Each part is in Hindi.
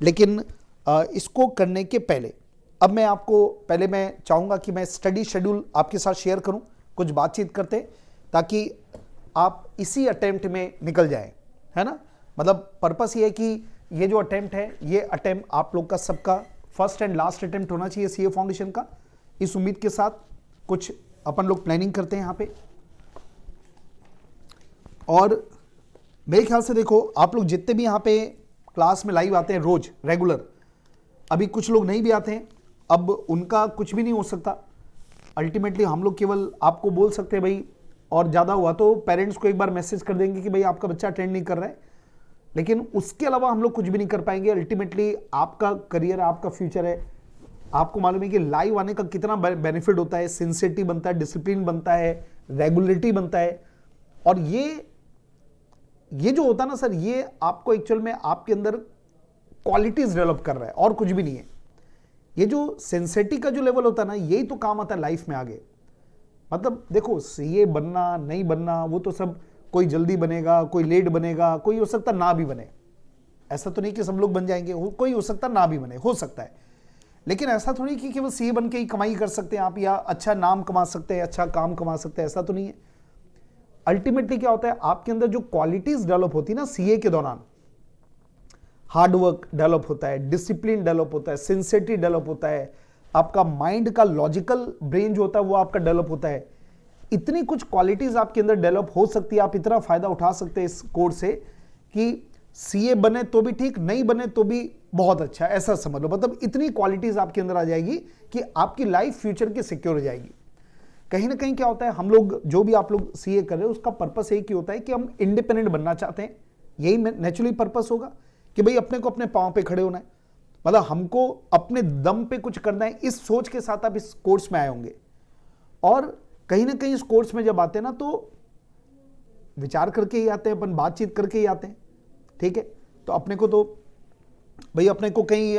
लेकिन इसको करने के पहले अब मैं चाहूँगा कि मैं स्टडी शेड्यूल आपके साथ शेयर करूँ, कुछ बातचीत करते ताकि आप इसी अटेम्प्ट में निकल जाएं, है ना। मतलब पर्पस ये है कि ये जो अटेम्प्ट है, ये अटेम्प्ट आप लोग का सबका फर्स्ट एंड लास्ट अटेम्प्ट होना चाहिए सीए फाउंडेशन का। इस उम्मीद के साथ कुछ अपन लोग प्लानिंग करते हैं यहाँ पे। और मेरे ख्याल से देखो, आप लोग जितने भी यहाँ पे क्लास में लाइव आते हैं रोज रेगुलर, अभी कुछ लोग नहीं भी आते हैं, अब उनका कुछ भी नहीं हो सकता। अल्टीमेटली हम लोग केवल आपको बोल सकते हैं भाई, और ज़्यादा हुआ तो पेरेंट्स को एक बार मैसेज कर देंगे कि भाई आपका बच्चा अटेंड नहीं कर रहा है, लेकिन उसके अलावा हम लोग कुछ भी नहीं कर पाएंगे। अल्टीमेटली आपका करियर, आपका फ्यूचर है। आपको मालूम है कि लाइव आने का कितना बेनिफिट होता है, सिंसियरिटी बनता है, डिसिप्लिन बनता है, रेगुलरिटी बनता है। और ये जो होता है ना सर, ये आपको एक्चुअल में आपके अंदर क्वालिटीज डेवलप कर रहा है और कुछ भी नहीं है। ये जो सिंसियरिटी का जो लेवल होता है ना, यही तो काम आता है लाइफ में आगे। मतलब देखो, सीए बनना नहीं बनना वो तो सब, कोई जल्दी बनेगा, कोई लेट बनेगा, कोई हो सकता ना भी बने। ऐसा तो नहीं कि सब लोग बन जाएंगे, कोई हो सकता ना भी बने, हो सकता है। लेकिन ऐसा थोड़ी कि केवल सीए बन के ही कमाई कर सकते हैं आप, या अच्छा नाम कमा सकते हैं, अच्छा काम कमा सकते हैं, ऐसा तो नहीं है। अल्टीमेटली क्या होता है, आपके अंदर जो क्वालिटीज डेवलप होती है ना सीए के दौरान, हार्डवर्क डेवलप होता है, डिसिप्लिन डेवलप होता है, सिंसियरिटी डेवलप होता है, आपका माइंड का लॉजिकल ब्रेन जो होता है वो आपका डेवलप होता है। इतनी कुछ क्वालिटीज आपके अंदर डेवलप हो सकती है, आप इतना फायदा उठा सकते हैं इस कोर्स से कि सीए बने तो भी ठीक, नहीं बने तो भी बहुत अच्छा, ऐसा समझ लो। मतलब इतनी क्वालिटीज आपके अंदर आ जाएगी कि आपकी लाइफ फ्यूचर की सिक्योर हो जाएगी। कहीं ना कहीं क्या होता है, हम लोग जो भी आप लोग सीए कर रहे हो उसका पर्पस एक ही होता है कि हम इंडिपेंडेंट बनना चाहते हैं। यही नेचुरली पर्पस होगा कि भाई अपने को अपने पांव पे खड़े होना है, मतलब हमको अपने दम पे कुछ करना है। इस सोच के साथ आप इस कोर्स में आए होंगे, और कहीं ना कहीं इस कोर्स में जब आते हैं ना तो विचार करके ही आते हैं, अपन बातचीत करके ही आते हैं, ठीक है। तो अपने को तो भाई, अपने को कहीं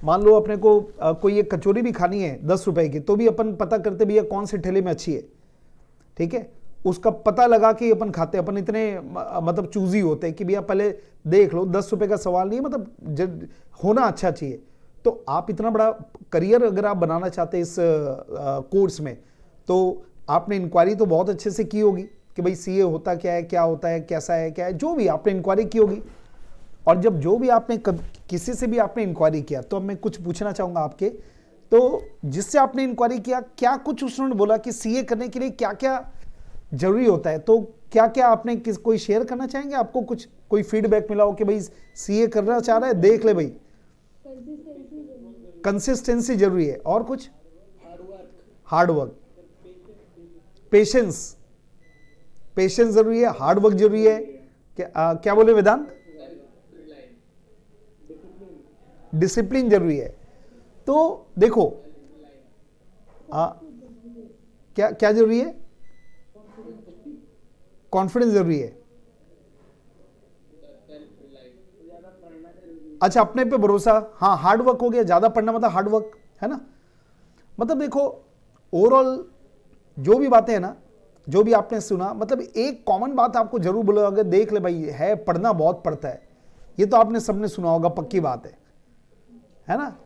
मान लो अपने को कोई एक कचौरी भी खानी है 10 रुपए की, तो भी अपन पता करते भैया कौन से ठेले में अच्छी है, ठीक है। उसका पता लगा के अपन खाते हैं। अपन इतने मतलब चूजी होते हैं कि भैया पहले देख लो, 10 रुपए का सवाल नहीं है, मतलब होना अच्छा चाहिए। तो आप इतना बड़ा करियर अगर आप बनाना चाहते हैं इस कोर्स में, तो आपने इंक्वायरी तो बहुत अच्छे से की होगी कि भाई सीए होता क्या है, क्या होता है, कैसा है, क्या है, जो भी आपने इंक्वायरी की होगी। और जब जो भी आपने किसी से भी आपने इंक्वायरी किया, तो अब मैं कुछ पूछना चाहूंगा आपके, तो जिससे आपने इंक्वायरी किया, क्या कुछ उसने बोला कि सीए करने के लिए क्या क्या जरूरी होता है, तो क्या क्या आपने कोई शेयर करना चाहेंगे? आपको कुछ कोई फीडबैक मिला हो कि भाई सीए करना चाह रहा है, देख ले भाई, कंसिस्टेंसी जरूरी है, और कुछ हार्डवर्क, पेशेंस जरूरी है, हार्डवर्क जरूरी है, क्या बोले वेदांत? डिसिप्लिन जरूरी है। तो देखो क्या क्या जरूरी है? कॉन्फिडेंस जरूरी है। अच्छा, अपने पे भरोसा, हाँ, हार्डवर्क हो गया, ज्यादा पढ़ना मतलब हार्डवर्क, है ना। मतलब देखो, ओवरऑल जो भी बातें हैं ना, जो भी आपने सुना, मतलब एक कॉमन बात आपको जरूर बोला, अगर देख ले भाई, है पढ़ना बहुत पड़ता है, ये तो आपने सबने सुना होगा, पक्की बात है ना।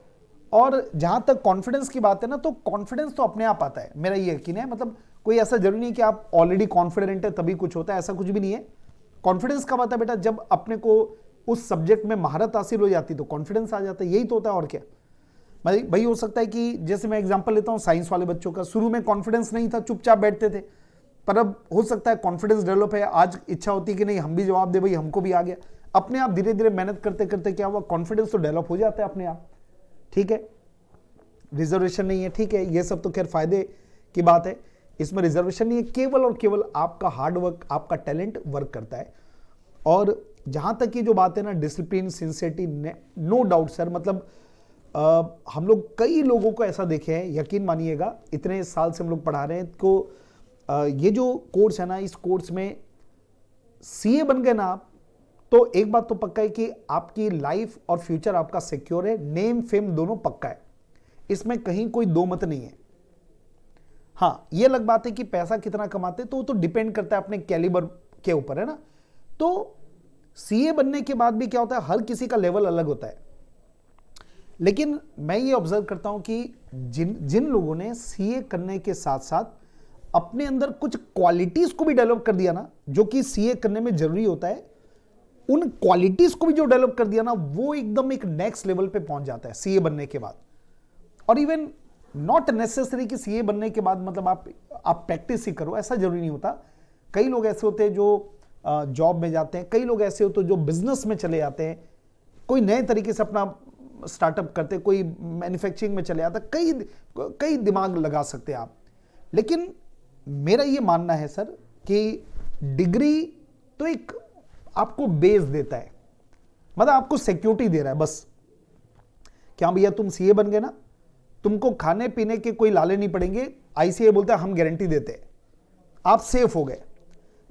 और जहां तक कॉन्फिडेंस की बात है ना, तो कॉन्फिडेंस तो अपने आप आता है, मेरा ये यकीन है। मतलब कोई ऐसा जरूरी नहीं कि आप ऑलरेडी कॉन्फिडेंट है तभी कुछ होता है, ऐसा कुछ भी नहीं है। कॉन्फिडेंस कब आता है बेटा? जब अपने को उस सब्जेक्ट में महारत हासिल हो जाती तो कॉन्फिडेंस आ जाता है, यही तो होता है, और क्या। भाई हो सकता है कि जैसे मैं एग्जांपल लेता हूं साइंस वाले बच्चों का, शुरू में कॉन्फिडेंस नहीं था, चुपचाप बैठते थे, पर अब हो सकता है कॉन्फिडेंस डेवलप है, आज इच्छा होती है कि नहीं हम भी जवाब दे, भाई हमको भी आ गया। अपने आप धीरे धीरे मेहनत करते करते क्या हुआ, कॉन्फिडेंस तो डेवलप हो जाता है अपने आप, ठीक है। रिजर्वेशन नहीं है, ठीक है, ये सब तो खैर फायदे की बात है, इसमें रिजर्वेशन नहीं है, केवल और केवल आपका हार्डवर्क, आपका टैलेंट वर्क करता है। और जहां तक की जो बात है ना, discipline, sincerity, no doubt sir, मतलब हम लोग कई लोगों को ऐसा देखे हैं, यकीन मानिएगा, इतने साल से हम लोग पढ़ा रहे हैं, तो ये जो कोर्स है ना, इस कोर्स में सीए बन गए ना आप, तो एक बात तो पक्का है कि आपकी लाइफ और फ्यूचर आपका सिक्योर है, नेम फेम दोनों पक्का है, इसमें कहीं कोई दो मत नहीं है। हाँ, ये अलग बात है कि पैसा कितना कमाते, तो वो तो डिपेंड करता है अपने कैलिबर के ऊपर, है ना। तो सीए बनने के बाद भी क्या होता है, हर किसी का लेवल अलग होता है, लेकिन मैं ये ऑब्जर्व करता हूं कि जिन लोगों ने सीए करने के साथ साथ अपने अंदर कुछ क्वालिटीज को भी डेवलप कर दिया ना, जो कि सीए करने में जरूरी होता है, उन क्वालिटीज को भी जो डेवलप कर दिया ना, वो एकदम एक नेक्स्ट लेवल पे पहुंच जाता है सीए बनने के बाद। और इवन नॉट नेसेसरी कि सीए बनने के बाद मतलब आप प्रैक्टिस ही करो, ऐसा जरूरी नहीं होता। कई लोग ऐसे होते हैं जो जॉब में जाते हैं, कई लोग ऐसे होते हैं जो बिजनेस में चले जाते हैं, कोई नए तरीके से अपना स्टार्टअप करते, कोई मैन्युफैक्चरिंग में चले जाता, कई दिमाग लगा सकते हैं आप। लेकिन मेरा ये मानना है सर कि डिग्री तो एक आपको बेस देता है, मतलब आपको सिक्योरिटी दे रहा है बस। क्या भैया तुम सीए बन गए ना, तुमको खाने पीने के कोई लाले नहीं पड़ेंगे, आईसीए बोलता है हम गारंटी देते हैं, आप सेफ हो गए।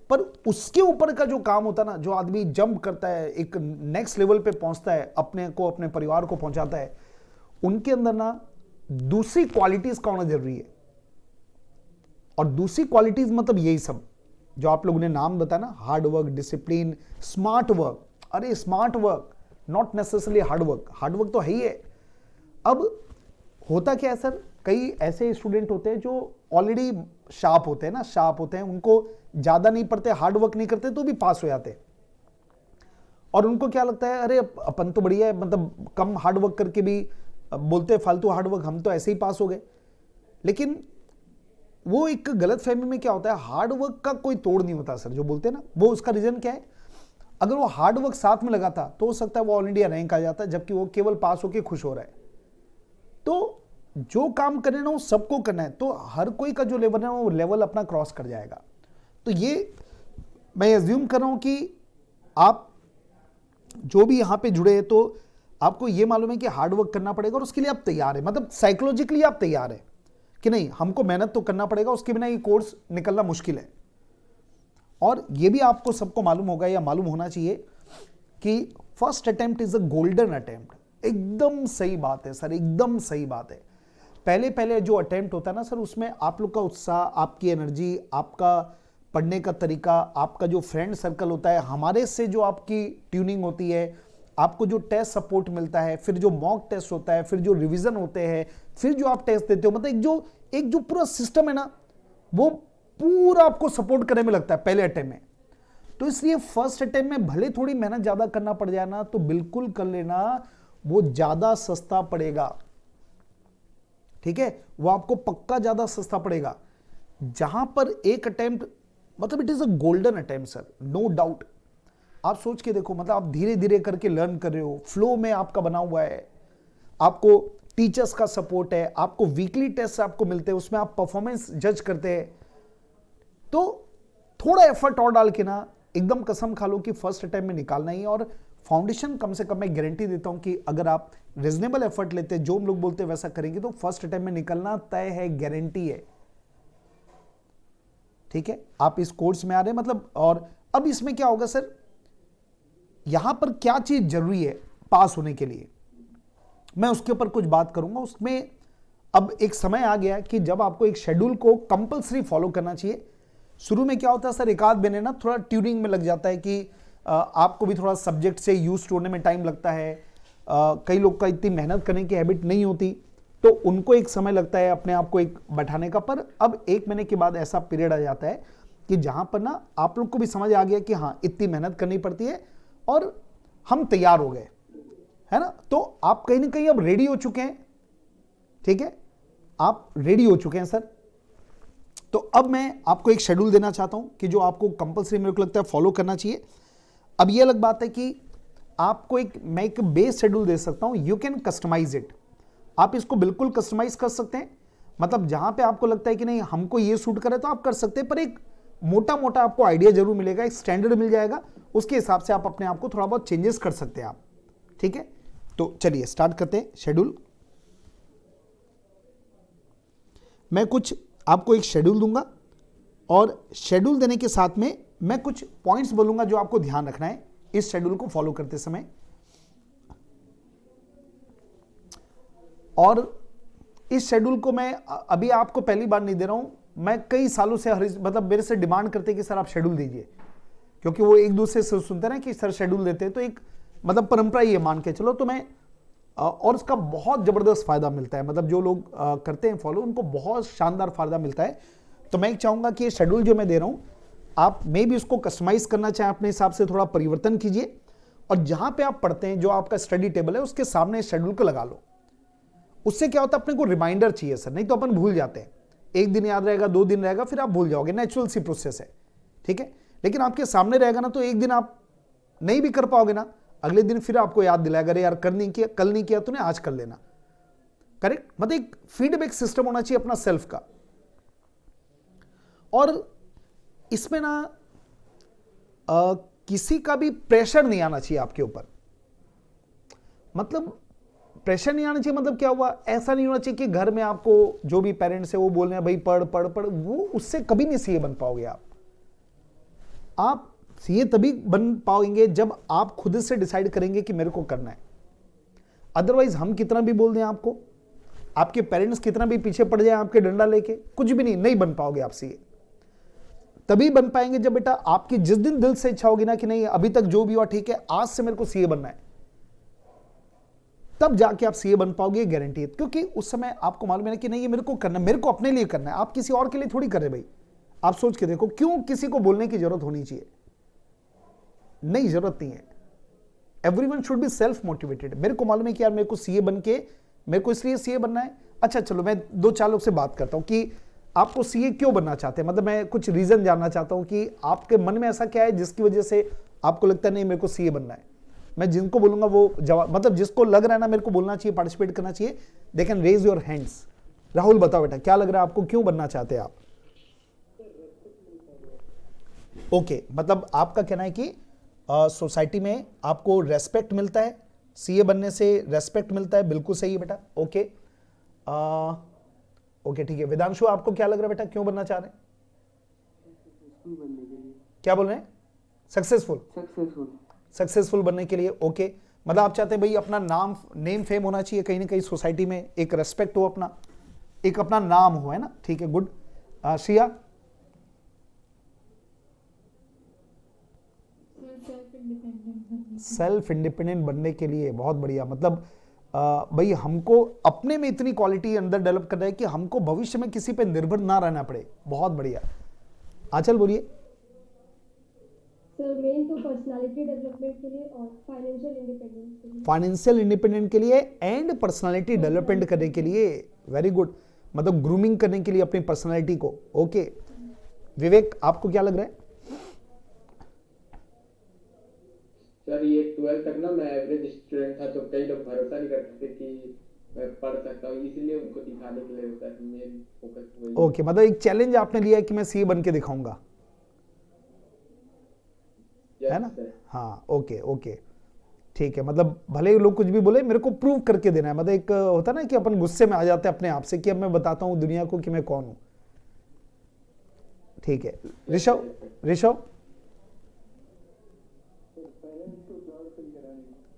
पर उसके ऊपर का जो काम होता है ना, जो आदमी जंप करता है, एक नेक्स्ट लेवल पे पहुंचता है, अपने को अपने परिवार को पहुंचाता है, उनके अंदर ना दूसरी क्वालिटीज का होना जरूरी है। और दूसरी क्वालिटीज मतलब यही सब जो आप लोगों ने नाम बताया ना, hard work, discipline, smart work. अरे smart work, not necessarily hard work, hard work तो है ही है। अब होता क्या है सर, कई ऐसे स्टूडेंट होते हैं जो ऑलरेडी शार्प होते हैं ना, शार्प होते हैं, उनको ज्यादा नहीं पढ़ते, हार्ड वर्क नहीं करते तो भी पास हो जाते हैं। और उनको क्या लगता है, अरे अपन तो बढ़िया है, मतलब कम हार्ड वर्क करके भी बोलते फालतू हार्ड वर्क, हम तो ऐसे ही पास हो गए। लेकिन वो एक गलत फहमी में क्या होता है, हार्ड वर्क का कोई तोड़ नहीं होता सर, जो बोलते हैं ना, वो उसका रीजन क्या है, अगर वो हार्ड वर्क साथ में लगाता तो हो सकता है वो ऑल इंडिया रैंक आ जाता, जबकि वो केवल पास होकर खुश हो रहा है। तो जो काम करना है वो सबको करना है, तो हर कोई का जो लेवल है वो लेवल अपना क्रॉस कर जाएगा। तो ये मैं एज्यूम कर रहा हूं कि आप जो भी यहां पे जुड़े हैं तो आपको ये मालूम है कि हार्ड वर्क करना पड़ेगा और उसके लिए आप तैयार है, मतलब साइकोलॉजिकली आप तैयार है कि नहीं, हमको मेहनत तो करना पड़ेगा, उसके बिना ये कोर्स निकलना मुश्किल है। और ये भी आपको सबको मालूम होगा या मालूम होना चाहिए कि first attempt is a golden attempt. एकदम सही बात है सर, एकदम सही बात है। पहले जो अटेम्प्ट होता है ना सर, उसमें आप लोग का उत्साह, आपकी एनर्जी, आपका पढ़ने का तरीका, आपका जो फ्रेंड सर्कल होता है, हमारे से जो आपकी ट्यूनिंग होती है, आपको जो टेस्ट सपोर्ट मिलता है, फिर जो मॉक टेस्ट होता है, फिर जो रिवीजन होते हैं, फिर जो आप टेस्ट देते हो, मतलब एक जो पूरा सिस्टम है ना, वो पूरा आपको सपोर्ट करने में लगता है पहले अटेम्प्ट में। तो इसलिए फर्स्ट अटेम्प्ट में भले थोड़ी मेहनत ज्यादा करना पड़ जाए ना, तो बिल्कुल कर लेना, वो ज्यादा सस्ता पड़ेगा। ठीक है, वो आपको पक्का ज्यादा सस्ता पड़ेगा। जहां पर एक अटेम्प्ट मतलब it is a golden attempt sir, no doubt. आप सोच के देखो, मतलब आप धीरे धीरे करके लर्न कर रहे हो, फ्लो में आपका बना हुआ है, आपको टीचर्स का सपोर्ट है, आपको वीकली टेस्ट आपको मिलते हैं, उसमें आप परफॉर्मेंस जज करते हैं। तो थोड़ा एफर्ट और डाल के ना एकदम कसम खा लो कि फर्स्ट अटेम्प्ट में निकालना ही। और फाउंडेशन कम से कम मैं गारंटी देता हूं कि अगर आप रीजनेबल एफर्ट लेते हैं, जो हम लोग बोलते हैं वैसा करेंगे, तो फर्स्ट अटेम्प्ट में निकलना तय है, गारंटी है। ठीक है, आप इस कोर्स में आ रहे हैं मतलब। और अब इसमें क्या होगा सर, यहां पर क्या चीज जरूरी है पास होने के लिए, मैं उसके ऊपर कुछ बात करूंगा। उसमें अब एक समय आ गया कि जब आपको एक शेड्यूल को कंपलसरी फॉलो करना चाहिए। शुरू में क्या होता है सर, एक आध महीने ना थोड़ा ट्यूनिंग में लग जाता है कि आपको भी थोड़ा सब्जेक्ट से यूज होने में टाइम लगता है। कई लोग का इतनी मेहनत करने की हैबिट नहीं होती, तो उनको एक समय लगता है अपने आप को एक बैठाने का। पर अब एक महीने के बाद ऐसा पीरियड आ जाता है कि जहां पर ना आप लोग को भी समझ आ गया कि हाँ इतनी मेहनत करनी पड़ती है और हम तैयार हो गए, है ना। तो आप कहीं ना कहीं अब रेडी हो चुके हैं। ठीक है, आप रेडी हो चुके हैं सर। तो अब मैं आपको एक शेड्यूल देना चाहता हूं कि जो आपको कंपलसरी मेरे को लगता है फॉलो करना चाहिए। अब ये अलग बात है कि आपको मैं एक बेस शेड्यूल दे सकता हूं, यू कैन कस्टमाइज इट। आप इसको बिल्कुल कस्टमाइज कर सकते हैं, मतलब जहां पे आपको लगता है कि नहीं हमको ये सूट करे तो आप कर सकते हैं, पर एक मोटा मोटा आपको आइडिया जरूर मिलेगा, एक स्टैंडर्ड मिल जाएगा, उसके हिसाब से आप अपने आप को थोड़ा बहुत चेंजेस कर सकते हैं आप। ठीक है, तो चलिए स्टार्ट करते हैं शेड्यूल। मैं कुछ आपको एक शेड्यूल दूंगा और शेड्यूल देने के साथ में मैं कुछ पॉइंट्स बोलूंगा जो आपको ध्यान रखना है इस शेड्यूल को फॉलो करते समय। और इस शेड्यूल को मैं अभी आपको पहली बार नहीं दे रहा हूं, मैं कई सालों से मतलब मेरे से डिमांड करते कि सर आप शेड्यूल दीजिए, क्योंकि वो एक दूसरे से सुनते ना कि सर शेड्यूल देते हैं, तो एक मतलब परंपरा ही है मान के चलो। तो मैं और उसका बहुत जबरदस्त फायदा मिलता है, मतलब जो लोग करते हैं फॉलो उनको बहुत शानदार फायदा मिलता है। तो मैं चाहूंगा कि ये शेड्यूल जो मैं दे रहा हूं आप मे भी उसको कस्टमाइज करना चाहें, अपने हिसाब से थोड़ा परिवर्तन कीजिए, और जहां पे आप पढ़ते हैं जो आपका स्टडी टेबल है उसके सामने शेड्यूल को लगा लो। उससे क्या होता है, अपने को रिमाइंडर चाहिए सर, नहीं तो अपन भूल जाते हैं। एक दिन याद रहेगा, 2 दिन रहेगा, फिर आप भूल जाओगे, नेचुरल सी प्रोसेस है, ठीक है। लेकिन आपके सामने रहेगा ना, तो एक दिन आप नहीं भी कर पाओगे ना, अगले दिन फिर आपको याद दिलाएगा, अरे यार कर नहीं किया, कल नहीं किया तूने, आज कर लेना। करेक्ट, मतलब एक फीडबैक सिस्टम होना चाहिए अपना सेल्फ का। और इसमें ना किसी का भी प्रेशर नहीं आना चाहिए आपके ऊपर। मतलब प्रेशर नहीं आना चाहिए, मतलब क्या हुआ, ऐसा नहीं होना चाहिए कि घर में आपको जो भी पेरेंट्स है वो बोल रहे हैं भाई पढ़ पढ़ पढ़, वो उससे कभी नहीं सीए बन पाओगे आप सीए तभी बन पाओगे जब आप खुद से डिसाइड करेंगे कि मेरे को करना है। अदरवाइज हम कितना भी बोल दें आपको, आपके पेरेंट्स कितना भी पीछे पड़ जाए आपके डंडा लेके, कुछ भी नहीं बन पाओगे आप सीए। तभी बन पाएंगे जब बेटा आपकी जिस दिन दिल से इच्छा होगी ना कि नहीं अभी तक जो भी हुआ ठीक है, आज से मेरे को सीए बनना है, तब जाके आप सीए बन पाओगे, गारंटी है। क्योंकि उस समय आपको मालूम है ना कि नहीं ये मेरे को करना है, मेरे को अपने लिए करना है, आप किसी और के लिए थोड़ी कर रहे भाई। आप सोच के देखो, क्यों किसी को बोलने की जरूरत होनी चाहिए, नहीं जरूरत नहीं है। Everyone should be self motivated. मेरे को मालूम है कि यार मेरे को सीए बन के, मेरे को इसलिए सीए बनना है। अच्छा चलो मैं 2-4 लोग से बात करता हूं कि आपको सीए क्यों बनना चाहते हैं, मतलब मैं कुछ रीजन जानना चाहता हूं कि आपके मन में ऐसा क्या है जिसकी वजह से आपको लगता है नहीं मेरे को सीए बनना है। मैं जिनको बोलूंगा वो जवाब, मतलब जिसको लग रहा है ना मेरे को बोलना चाहिए, पार्टिसिपेट करना चाहिए, they can raise your hands. Rahul बताओ बेटा क्या लग रहा है आपको, क्यों बनना चाहते हैं आप? ओके, मतलब आपका कहना है कि सोसाइटी में आपको रेस्पेक्ट मिलता है, सीए बनने से रेस्पेक्ट मिलता है, बिल्कुल सही है बेटा। ओके ओके ठीक है। वेदांशु आपको क्या लग रहा है बेटा, क्यों बनना चाह रहे हैं? क्या बोल रहे हैं? सक्सेसफुल बनने के लिए। ओके, मतलब आप चाहते हैं भाई अपना नेम फेम होना चाहिए कहीं ना कहीं सोसाइटी में, एक रेस्पेक्ट हो, अपना एक अपना नाम हो, है ना, ठीक है, गुड। श्रिया? सेल्फ इंडिपेंडेंट बनने के लिए, बहुत बढ़िया। मतलब भाई हमको अपने में इतनी क्वालिटी अंदर डेवलप करना है कि हमको भविष्य में किसी पे निर्भर ना रहना पड़े, बहुत बढ़िया। आंचल बोलिए। सर मेन तो पर्सनालिटी डेवलपमेंट के लिए और फाइनेंशियल इंडिपेंडेंस के लिए। फाइनेंशियल इंडिपेंडेंट के लिए एंड पर्सनालिटी डेवलपमेंट करने के लिए, वेरी गुड, मतलब ग्रूमिंग करने के लिए अपनी पर्सनालिटी को। ओके विवेक आपको क्या लग रहा है? सर ये 12th तक ना मैं एवरेज स्टूडेंट था, तो कई लोग भरोसा नहीं करते कि मैं पढ़ सकता हूँ, इसलिए उनको दिखाने के लिए होता है, मेन फोकस वही। ओके, मतलब एक चैलेंज आपने लिया है कि मैं सीए बन के दिखाऊंगा, है ना? हाँ ओके ओके ठीक है। मतलब भले लोग कुछ भी बोले, मेरे को प्रूव करके देना है। मतलब एक होता है ना कि अपन गुस्से में आ जाते हैं अपने आप से कि अब मैं बताता हूँ दुनिया को कि मैं कौन हूँ। ठीक है ऋषभ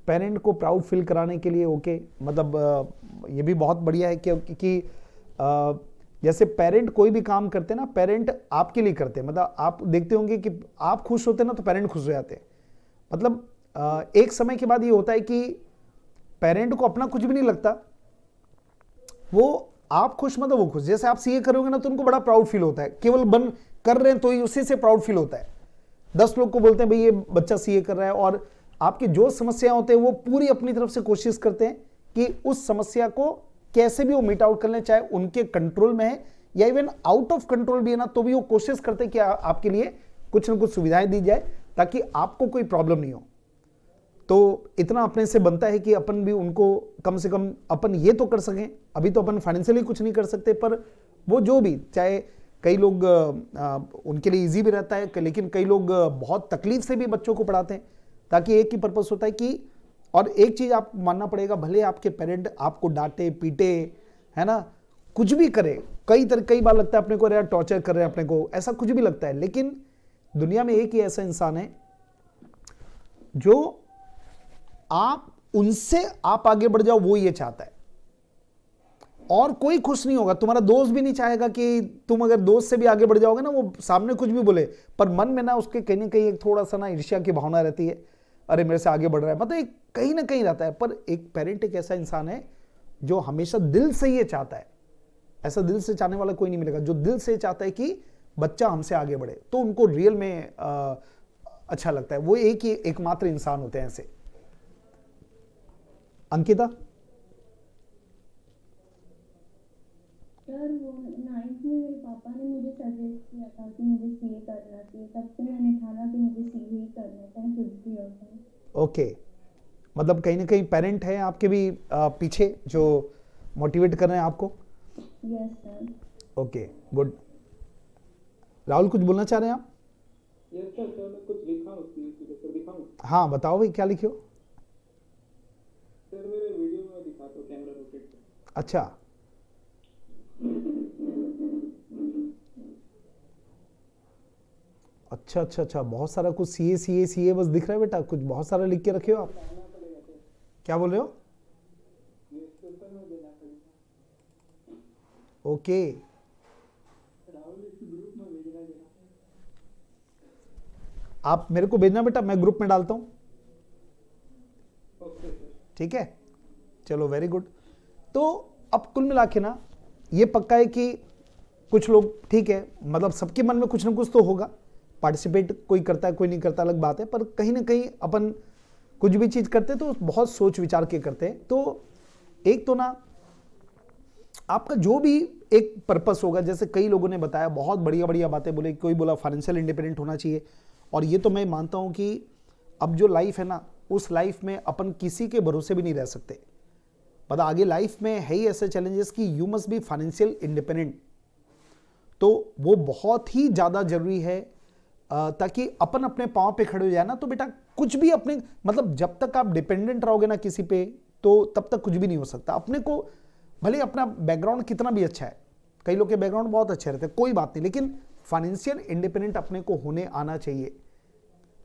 पेरेंट को प्राउड फील कराने के लिए। ओके, मतलब ये भी बहुत बढ़िया है कि जैसे पेरेंट कोई भी काम करते हैं ना, पेरेंट आपके लिए करते हैं। मतलब आप देखते होंगे कि आप खुश होते हैं ना तो पेरेंट खुश हो जाते हैं। मतलब एक समय के बाद ये होता है कि पेरेंट को अपना कुछ भी नहीं लगता, वो आप खुश मतलब वो खुश। जैसे आप सीए करोगे ना तो उनको बड़ा प्राउड फील होता है, केवल बन कर रहे हैं तो ही उसी से प्राउड फील होता है। 10 लोग को बोलते हैं भाई ये बच्चा सीए कर रहा है, और आपकी जो समस्या होते हैं वो पूरी अपनी तरफ से कोशिश करते हैं कि उस समस्या को कैसे भी वो मीट आउट कर लें, चाहे उनके कंट्रोल में है या इवन आउट ऑफ कंट्रोल भी है ना, तो भी वो कोशिश करते हैं कि आपके लिए कुछ ना कुछ सुविधाएं दी जाए ताकि आपको कोई प्रॉब्लम नहीं हो। तो इतना अपने से बनता है कि अपन भी उनको कम से कम अपन ये तो कर सकें। अभी तो अपन फाइनेंशियली कुछ नहीं कर सकते, पर वो जो भी, चाहे कई लोग उनके लिए इजी भी रहता है, लेकिन कई लोग बहुत तकलीफ से भी बच्चों को पढ़ाते हैं, ताकि एक ही पर्पस होता है कि, और एक चीज आप मानना पड़ेगा, भले आपके पेरेंट आपको डांटे पीटे, है ना, कुछ भी करे, कई बार लगता है अपने को यार टॉर्चर कर रहे हैं अपने को, ऐसा कुछ भी लगता है, लेकिन दुनिया में एक ही ऐसा इंसान है जो आप उनसे आप आगे बढ़ जाओ, वो ये चाहता है। और कोई खुश नहीं होगा, तुम्हारा दोस्त भी नहीं चाहेगा कि तुम अगर दोस्त से भी आगे बढ़ जाओगे ना, वो सामने कुछ भी बोले पर मन में ना उसके कहीं ना कहीं एक थोड़ा सा ना ईर्ष्या की भावना रहती है। अरे मेरे से आगे बढ़ रहा है, मतलब एक कहीं ना कहीं रहता है। पर एक पेरेंट एक ऐसा इंसान है जो हमेशा दिल से ये चाहता है, ऐसा दिल से चाहने वाला कोई नहीं मिलेगा जो दिल से चाहता है कि बच्चा हमसे आगे बढ़े, तो उनको रियल में अच्छा लगता है। वो एक ही एकमात्र इंसान होते हैं ऐसे। अंकिता, सर वो 9th में मेरे पापा ने मुझे सजेस्ट किया था कि मुझे सीए करना चाहिए, तब से मैंने ठाना कि मुझे सीए ही करना है, चाहे कुछ भी हो जाए। ओके, मतलब कहीं ना कहीं पेरेंट है आपके भी पीछे जो मोटिवेट कर रहे हैं आपको। Yes sir. Okay, good. Rahul, कुछ बोलना चाह रहे हैं आप? यस सर, मैं कुछ लिखा उसमें, सर दिखाऊं? हाँ बताओ भाई, क्या लिखे हो? सर मेरे वीडियो में दिखाता हूं, कैमरा रोटेट कर। अच्छा, अच्छा अच्छा अच्छा, बहुत सारा कुछ सीए सीए सीए बस दिख रहा है बेटा, कुछ बहुत सारा लिख के रखे हो आप। क्या बोल रहे हो? ओके, आप मेरे को भेजना बेटा, मैं ग्रुप में डालता हूं। ठीक है, चलो वेरी गुड। तो अब कुल मिला के ना ये पक्का है कि कुछ लोग, ठीक है, मतलब सबके मन में कुछ ना कुछ तो होगा, पार्टिसिपेट कोई करता है कोई नहीं करता अलग बात है, पर कहीं ना कहीं अपन कुछ भी चीज करते तो बहुत सोच विचार के करते हैं। तो एक तो ना आपका जो भी एक पर्पस होगा, जैसे कई लोगों ने बताया बहुत बढ़िया बढ़िया बातें बोले, कोई बोला फाइनेंशियल इंडिपेंडेंट होना चाहिए, और ये तो मैं मानता हूं कि अब जो लाइफ है ना, उस लाइफ में अपन किसी के भरोसे भी नहीं रह सकते। पता आगे लाइफ में है ही ऐसे चैलेंजेस कि you must be financial independent, तो वो बहुत ही ज़्यादा जरूरी है ताकि अपन अपने पाँव पे खड़े हो जाए ना। तो बेटा कुछ भी अपने, मतलब जब तक आप डिपेंडेंट रहोगे ना किसी पे, तो तब तक कुछ भी नहीं हो सकता। अपने को भले अपना बैकग्राउंड कितना भी अच्छा है, कई लोग के बैकग्राउंड बहुत अच्छे रहते हैं, कोई बात नहीं, लेकिन फाइनेंशियल इंडिपेंडेंट अपने को होने आना चाहिए।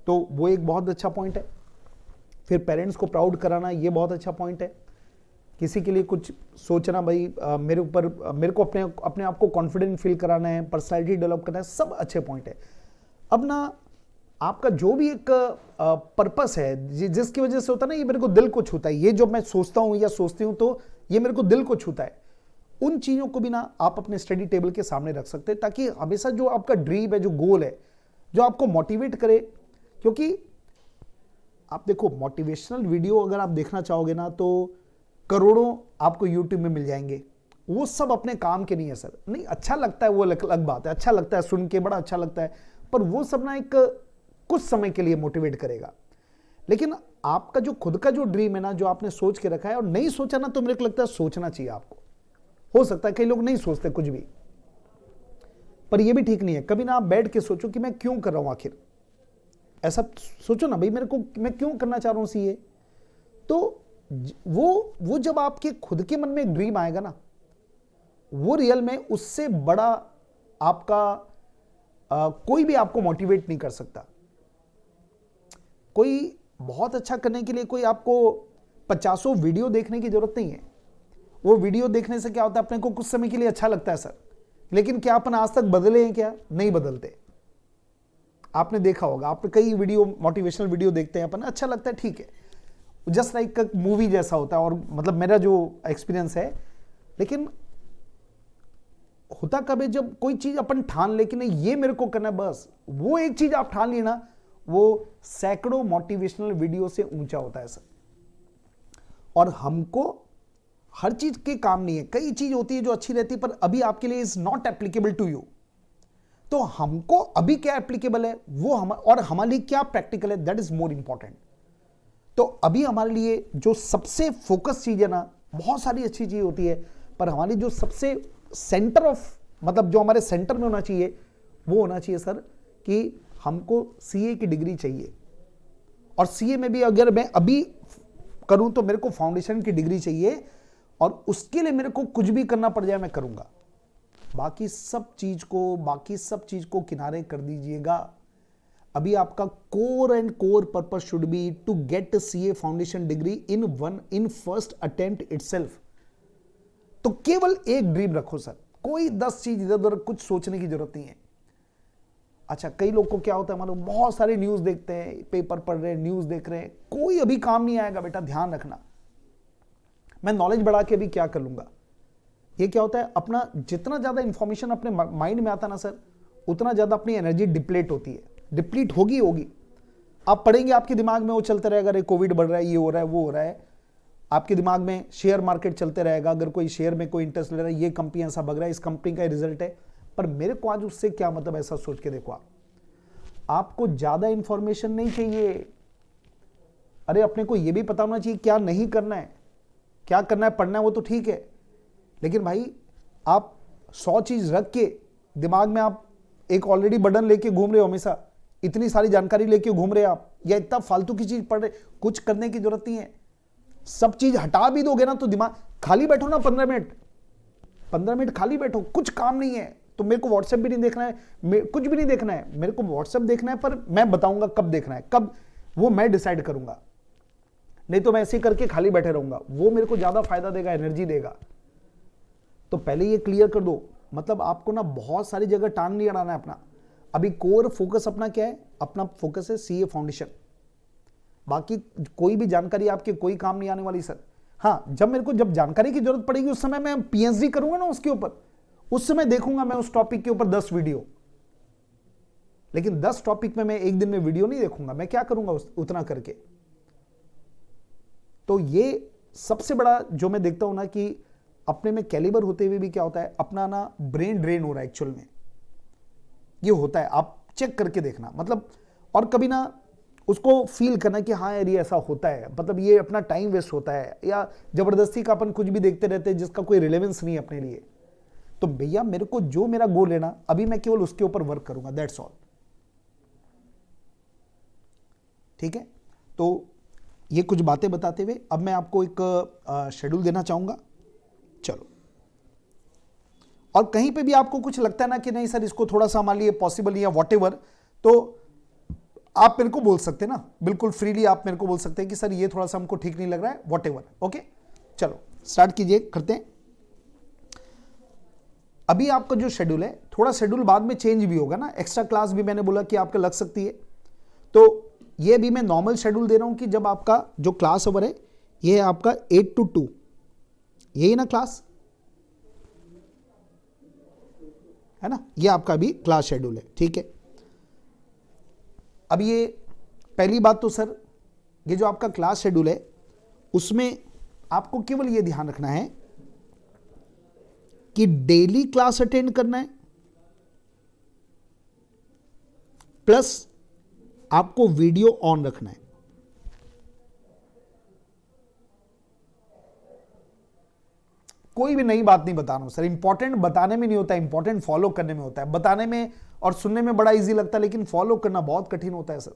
तो वो एक बहुत अच्छा पॉइंट है। फिर पेरेंट्स को प्राउड कराना, ये बहुत अच्छा पॉइंट है। किसी के लिए कुछ सोचना, भाई मेरे ऊपर, मेरे को अपने आप को कॉन्फिडेंट फील कराना है, पर्सनालिटी डेवलप करना है, सब अच्छे पॉइंट है। अब ना आपका जो भी एक पर्पस है जिसकी वजह से होता है ना, ये मेरे को दिल को छूता है, ये जो मैं सोचता हूँ या सोचती हूँ तो ये मेरे को दिल को छूता है, उन चीज़ों को भी ना आप अपने स्टडी टेबल के सामने रख सकते हैं, ताकि हमेशा जो आपका ड्रीम है, जो गोल है, जो आपको मोटिवेट करे। क्योंकि आप देखो, मोटिवेशनल वीडियो अगर आप देखना चाहोगे ना तो करोड़ों आपको यूट्यूब में मिल जाएंगे, वो सब अपने काम के नहीं है सर। नहीं, अच्छा लगता है वो अलग बात है, अच्छा लगता है सुन के, बड़ा अच्छा लगता है, पर वो सब ना एक कुछ समय के लिए मोटिवेट करेगा। लेकिन आपका जो खुद का जो ड्रीम है ना, जो आपने सोच के रखा है और नहीं सोचा ना, तो मेरे को लगता है सोचना चाहिए आपको। हो सकता है कई लोग नहीं सोचते कुछ भी, पर ये भी ठीक नहीं है। कभी ना आप बैठ के सोचो कि मैं क्यों कर रहा हूं, आखिर ऐसा सोचो ना भाई, मैं क्यों करना चाह रहा हूं सीए। तो वो जब आपके खुद के मन में एक ड्रीम आएगा ना, वो रियल में उससे बड़ा आपका कोई भी आपको मोटिवेट नहीं कर सकता। कोई बहुत अच्छा करने के लिए कोई आपको 50 वीडियो देखने की जरूरत नहीं है। वो वीडियो देखने से क्या होता है, अपने को कुछ समय के लिए अच्छा लगता है सर, लेकिन क्या अपन आज तक बदले हैं? क्या नहीं बदलते। आपने देखा होगा, आप कई वीडियो, मोटिवेशनल वीडियो देखते हैं अपन, अच्छा लगता है, ठीक है, जस्ट लाइक मूवी जैसा होता है, और मतलब मेरा जो एक्सपीरियंस है। लेकिन होता कब है, जब कोई चीज अपन ठान ले कि नहीं ये मेरे को करना है, बस वो एक चीज आप ठान ली ना, वो सैकड़ों मोटिवेशनल वीडियो से ऊंचा होता है सर। और हमको हर चीज के काम नहीं है, कई चीज होती है जो अच्छी रहती है पर अभी आपके लिए is not applicable to you. तो हमको अभी क्या एप्लीकेबल है वो और हमारे लिए क्या प्रैक्टिकल है, दैट इज मोर इंपॉर्टेंट। तो अभी हमारे लिए जो सबसे फोकस चीज है ना, बहुत सारी अच्छी चीज होती है, पर हमारी जो सबसे सेंटर ऑफ, मतलब जो हमारे सेंटर में होना चाहिए, वो होना चाहिए सर कि हमको सीए की डिग्री चाहिए। और सीए में भी अगर मैं अभी करूं तो मेरे को फाउंडेशन की डिग्री चाहिए, और उसके लिए मेरे को कुछ भी करना पड़ जाए मैं करूंगा। बाकी सब चीज को किनारे कर दीजिएगा। अभी आपका core and core purpose should be to get CA foundation degree in first attempt itself. तो केवल एक ड्रीम रखो सर, कोई 10 चीज इधर उधर कुछ सोचने की जरूरत नहीं है। अच्छा, कई लोग को क्या होता है मालूम, बहुत सारे न्यूज देखते हैं, पेपर पढ़ रहे हैं, न्यूज देख रहे हैं, कोई अभी काम नहीं आएगा बेटा, ध्यान रखना। मैं नॉलेज बढ़ा के अभी क्या कर लूंगा। ये क्या होता है, अपना जितना ज्यादा इंफॉर्मेशन अपने माइंड में आता ना सर, उतना ज्यादा अपनी एनर्जी डिप्लीट होती है, डिप्लीट होगी। आप पढ़ेंगे, आपके दिमाग में वो चलते रहेगा, अरे कोविड बढ़ रहा है, ये हो रहा है, वो हो रहा है, आपके दिमाग में शेयर मार्केट चलते रहेगा, अगर कोई शेयर में कोई इंटरेस्ट ले रहा है, ये कंपनी ऐसा भग रहा है, इस कंपनी का रिजल्ट है। पर मेरे को आज उससे क्या मतलब, ऐसा सोच के देखो, आपको ज्यादा इंफॉर्मेशन नहीं चाहिए। अरे अपने को यह भी पता होना चाहिए क्या नहीं करना है, क्या करना है, पढ़ना है वो तो ठीक है, लेकिन भाई आप 100 चीज रख के दिमाग में आप एक ऑलरेडी बटन लेके घूम रहे हो, हमेशा इतनी सारी जानकारी लेके घूम रहे आप, या इतना फालतू की चीज पढ़ रहे, कुछ करने की जरूरत नहीं है। सब चीज हटा भी दोगे ना तो दिमाग, खाली बैठो ना 15 मिनट खाली बैठो, कुछ काम नहीं है तो मेरे को व्हाट्सएप भी नहीं देखना है, कुछ भी नहीं देखना है, मेरे को व्हाट्सएप देखना है, पर मैं बताऊंगा कब देखना है, कब वो मैं डिसाइड करूंगा, नहीं तो मैं ऐसे करके खाली बैठे रहूंगा, वो मेरे को ज्यादा फायदा देगा, एनर्जी देगा। तो पहले ये क्लियर कर दो, मतलब आपको ना बहुत सारी जगह टांग नहीं अड़ाना है अपना। अभी कोर फोकस अपना क्या है, अपना फोकस है सीए फाउंडेशन, बाकी कोई भी जानकारी आपके कोई काम नहीं आने वाली सर। हाँ, जब मेरे को जब जानकारी की जरूरत पड़ेगी उस समय मैं पीएचडी करूंगा ना उसके ऊपर, उस समय देखूंगा मैं उस टॉपिक के ऊपर 10 वीडियो, लेकिन 10 टॉपिक में मैं एक दिन में वीडियो नहीं देखूंगा, मैं क्या करूंगा उतना करके। तो ये सबसे बड़ा जो मैं देखता हूं ना कि अपने में कैलिबर होते हुए भी क्या होता है, अपना ना ब्रेन ड्रेन हो रहा है एक्चुअल में, ये होता है, आप चेक करके देखना, मतलब और कभी ना उसको फील करना कि हाँ यार ये ऐसा होता है, मतलब ये अपना टाइम वेस्ट होता है, या जबरदस्ती का अपन कुछ भी देखते रहते हैं जिसका कोई रिलेवेंस नहीं है अपने लिए। तो भैया मेरे को जो मेरा गोल है ना, अभी मैं केवल उसके ऊपर वर्क करूंगा, दैट्स ऑल। ठीक है, तो ये कुछ बातें बताते हुए अब मैं आपको एक शेड्यूल देना चाहूंगा। चलो, और कहीं पे भी आपको कुछ लगता है ना कि नहीं सर इसको थोड़ा सा मान लीजिए पॉसिबल या व्हाटएवर, तो आप मेरे को बोल सकते हैं ना, बिल्कुल फ्रीली आप मेरे को बोल सकते हैं कि सर ये थोड़ा सा हमको ठीक नहीं लग रहा है, व्हाटएवर। ओके, चलो स्टार्ट कीजिए, करते हैं। अभी आपका जो शेड्यूल है, थोड़ा शेड्यूल बाद में चेंज भी होगा ना, एक्स्ट्रा क्लास भी मैंने बोला कि आपका लग सकती है, तो ये भी मैं नॉर्मल शेड्यूल दे रहा हूं कि जब आपका जो क्लास ओवर है ये है आपका 8 to 2, यही ना क्लास है ना, ये आपका भी क्लास शेड्यूल है। ठीक है, अब ये पहली बात तो सर ये जो आपका क्लास शेड्यूल है उसमें आपको केवल ये ध्यान रखना है कि डेली क्लास अटेंड करना है, प्लस आपको वीडियो ऑन रखना है। कोई भी नई बात नहीं बता रहा हूं सर, इंपॉर्टेंट बताने में नहीं होता है, इंपॉर्टेंट फॉलो करने में होता है। बताने में और सुनने में बड़ा इजी लगता है, लेकिन फॉलो करना बहुत कठिन होता है सर,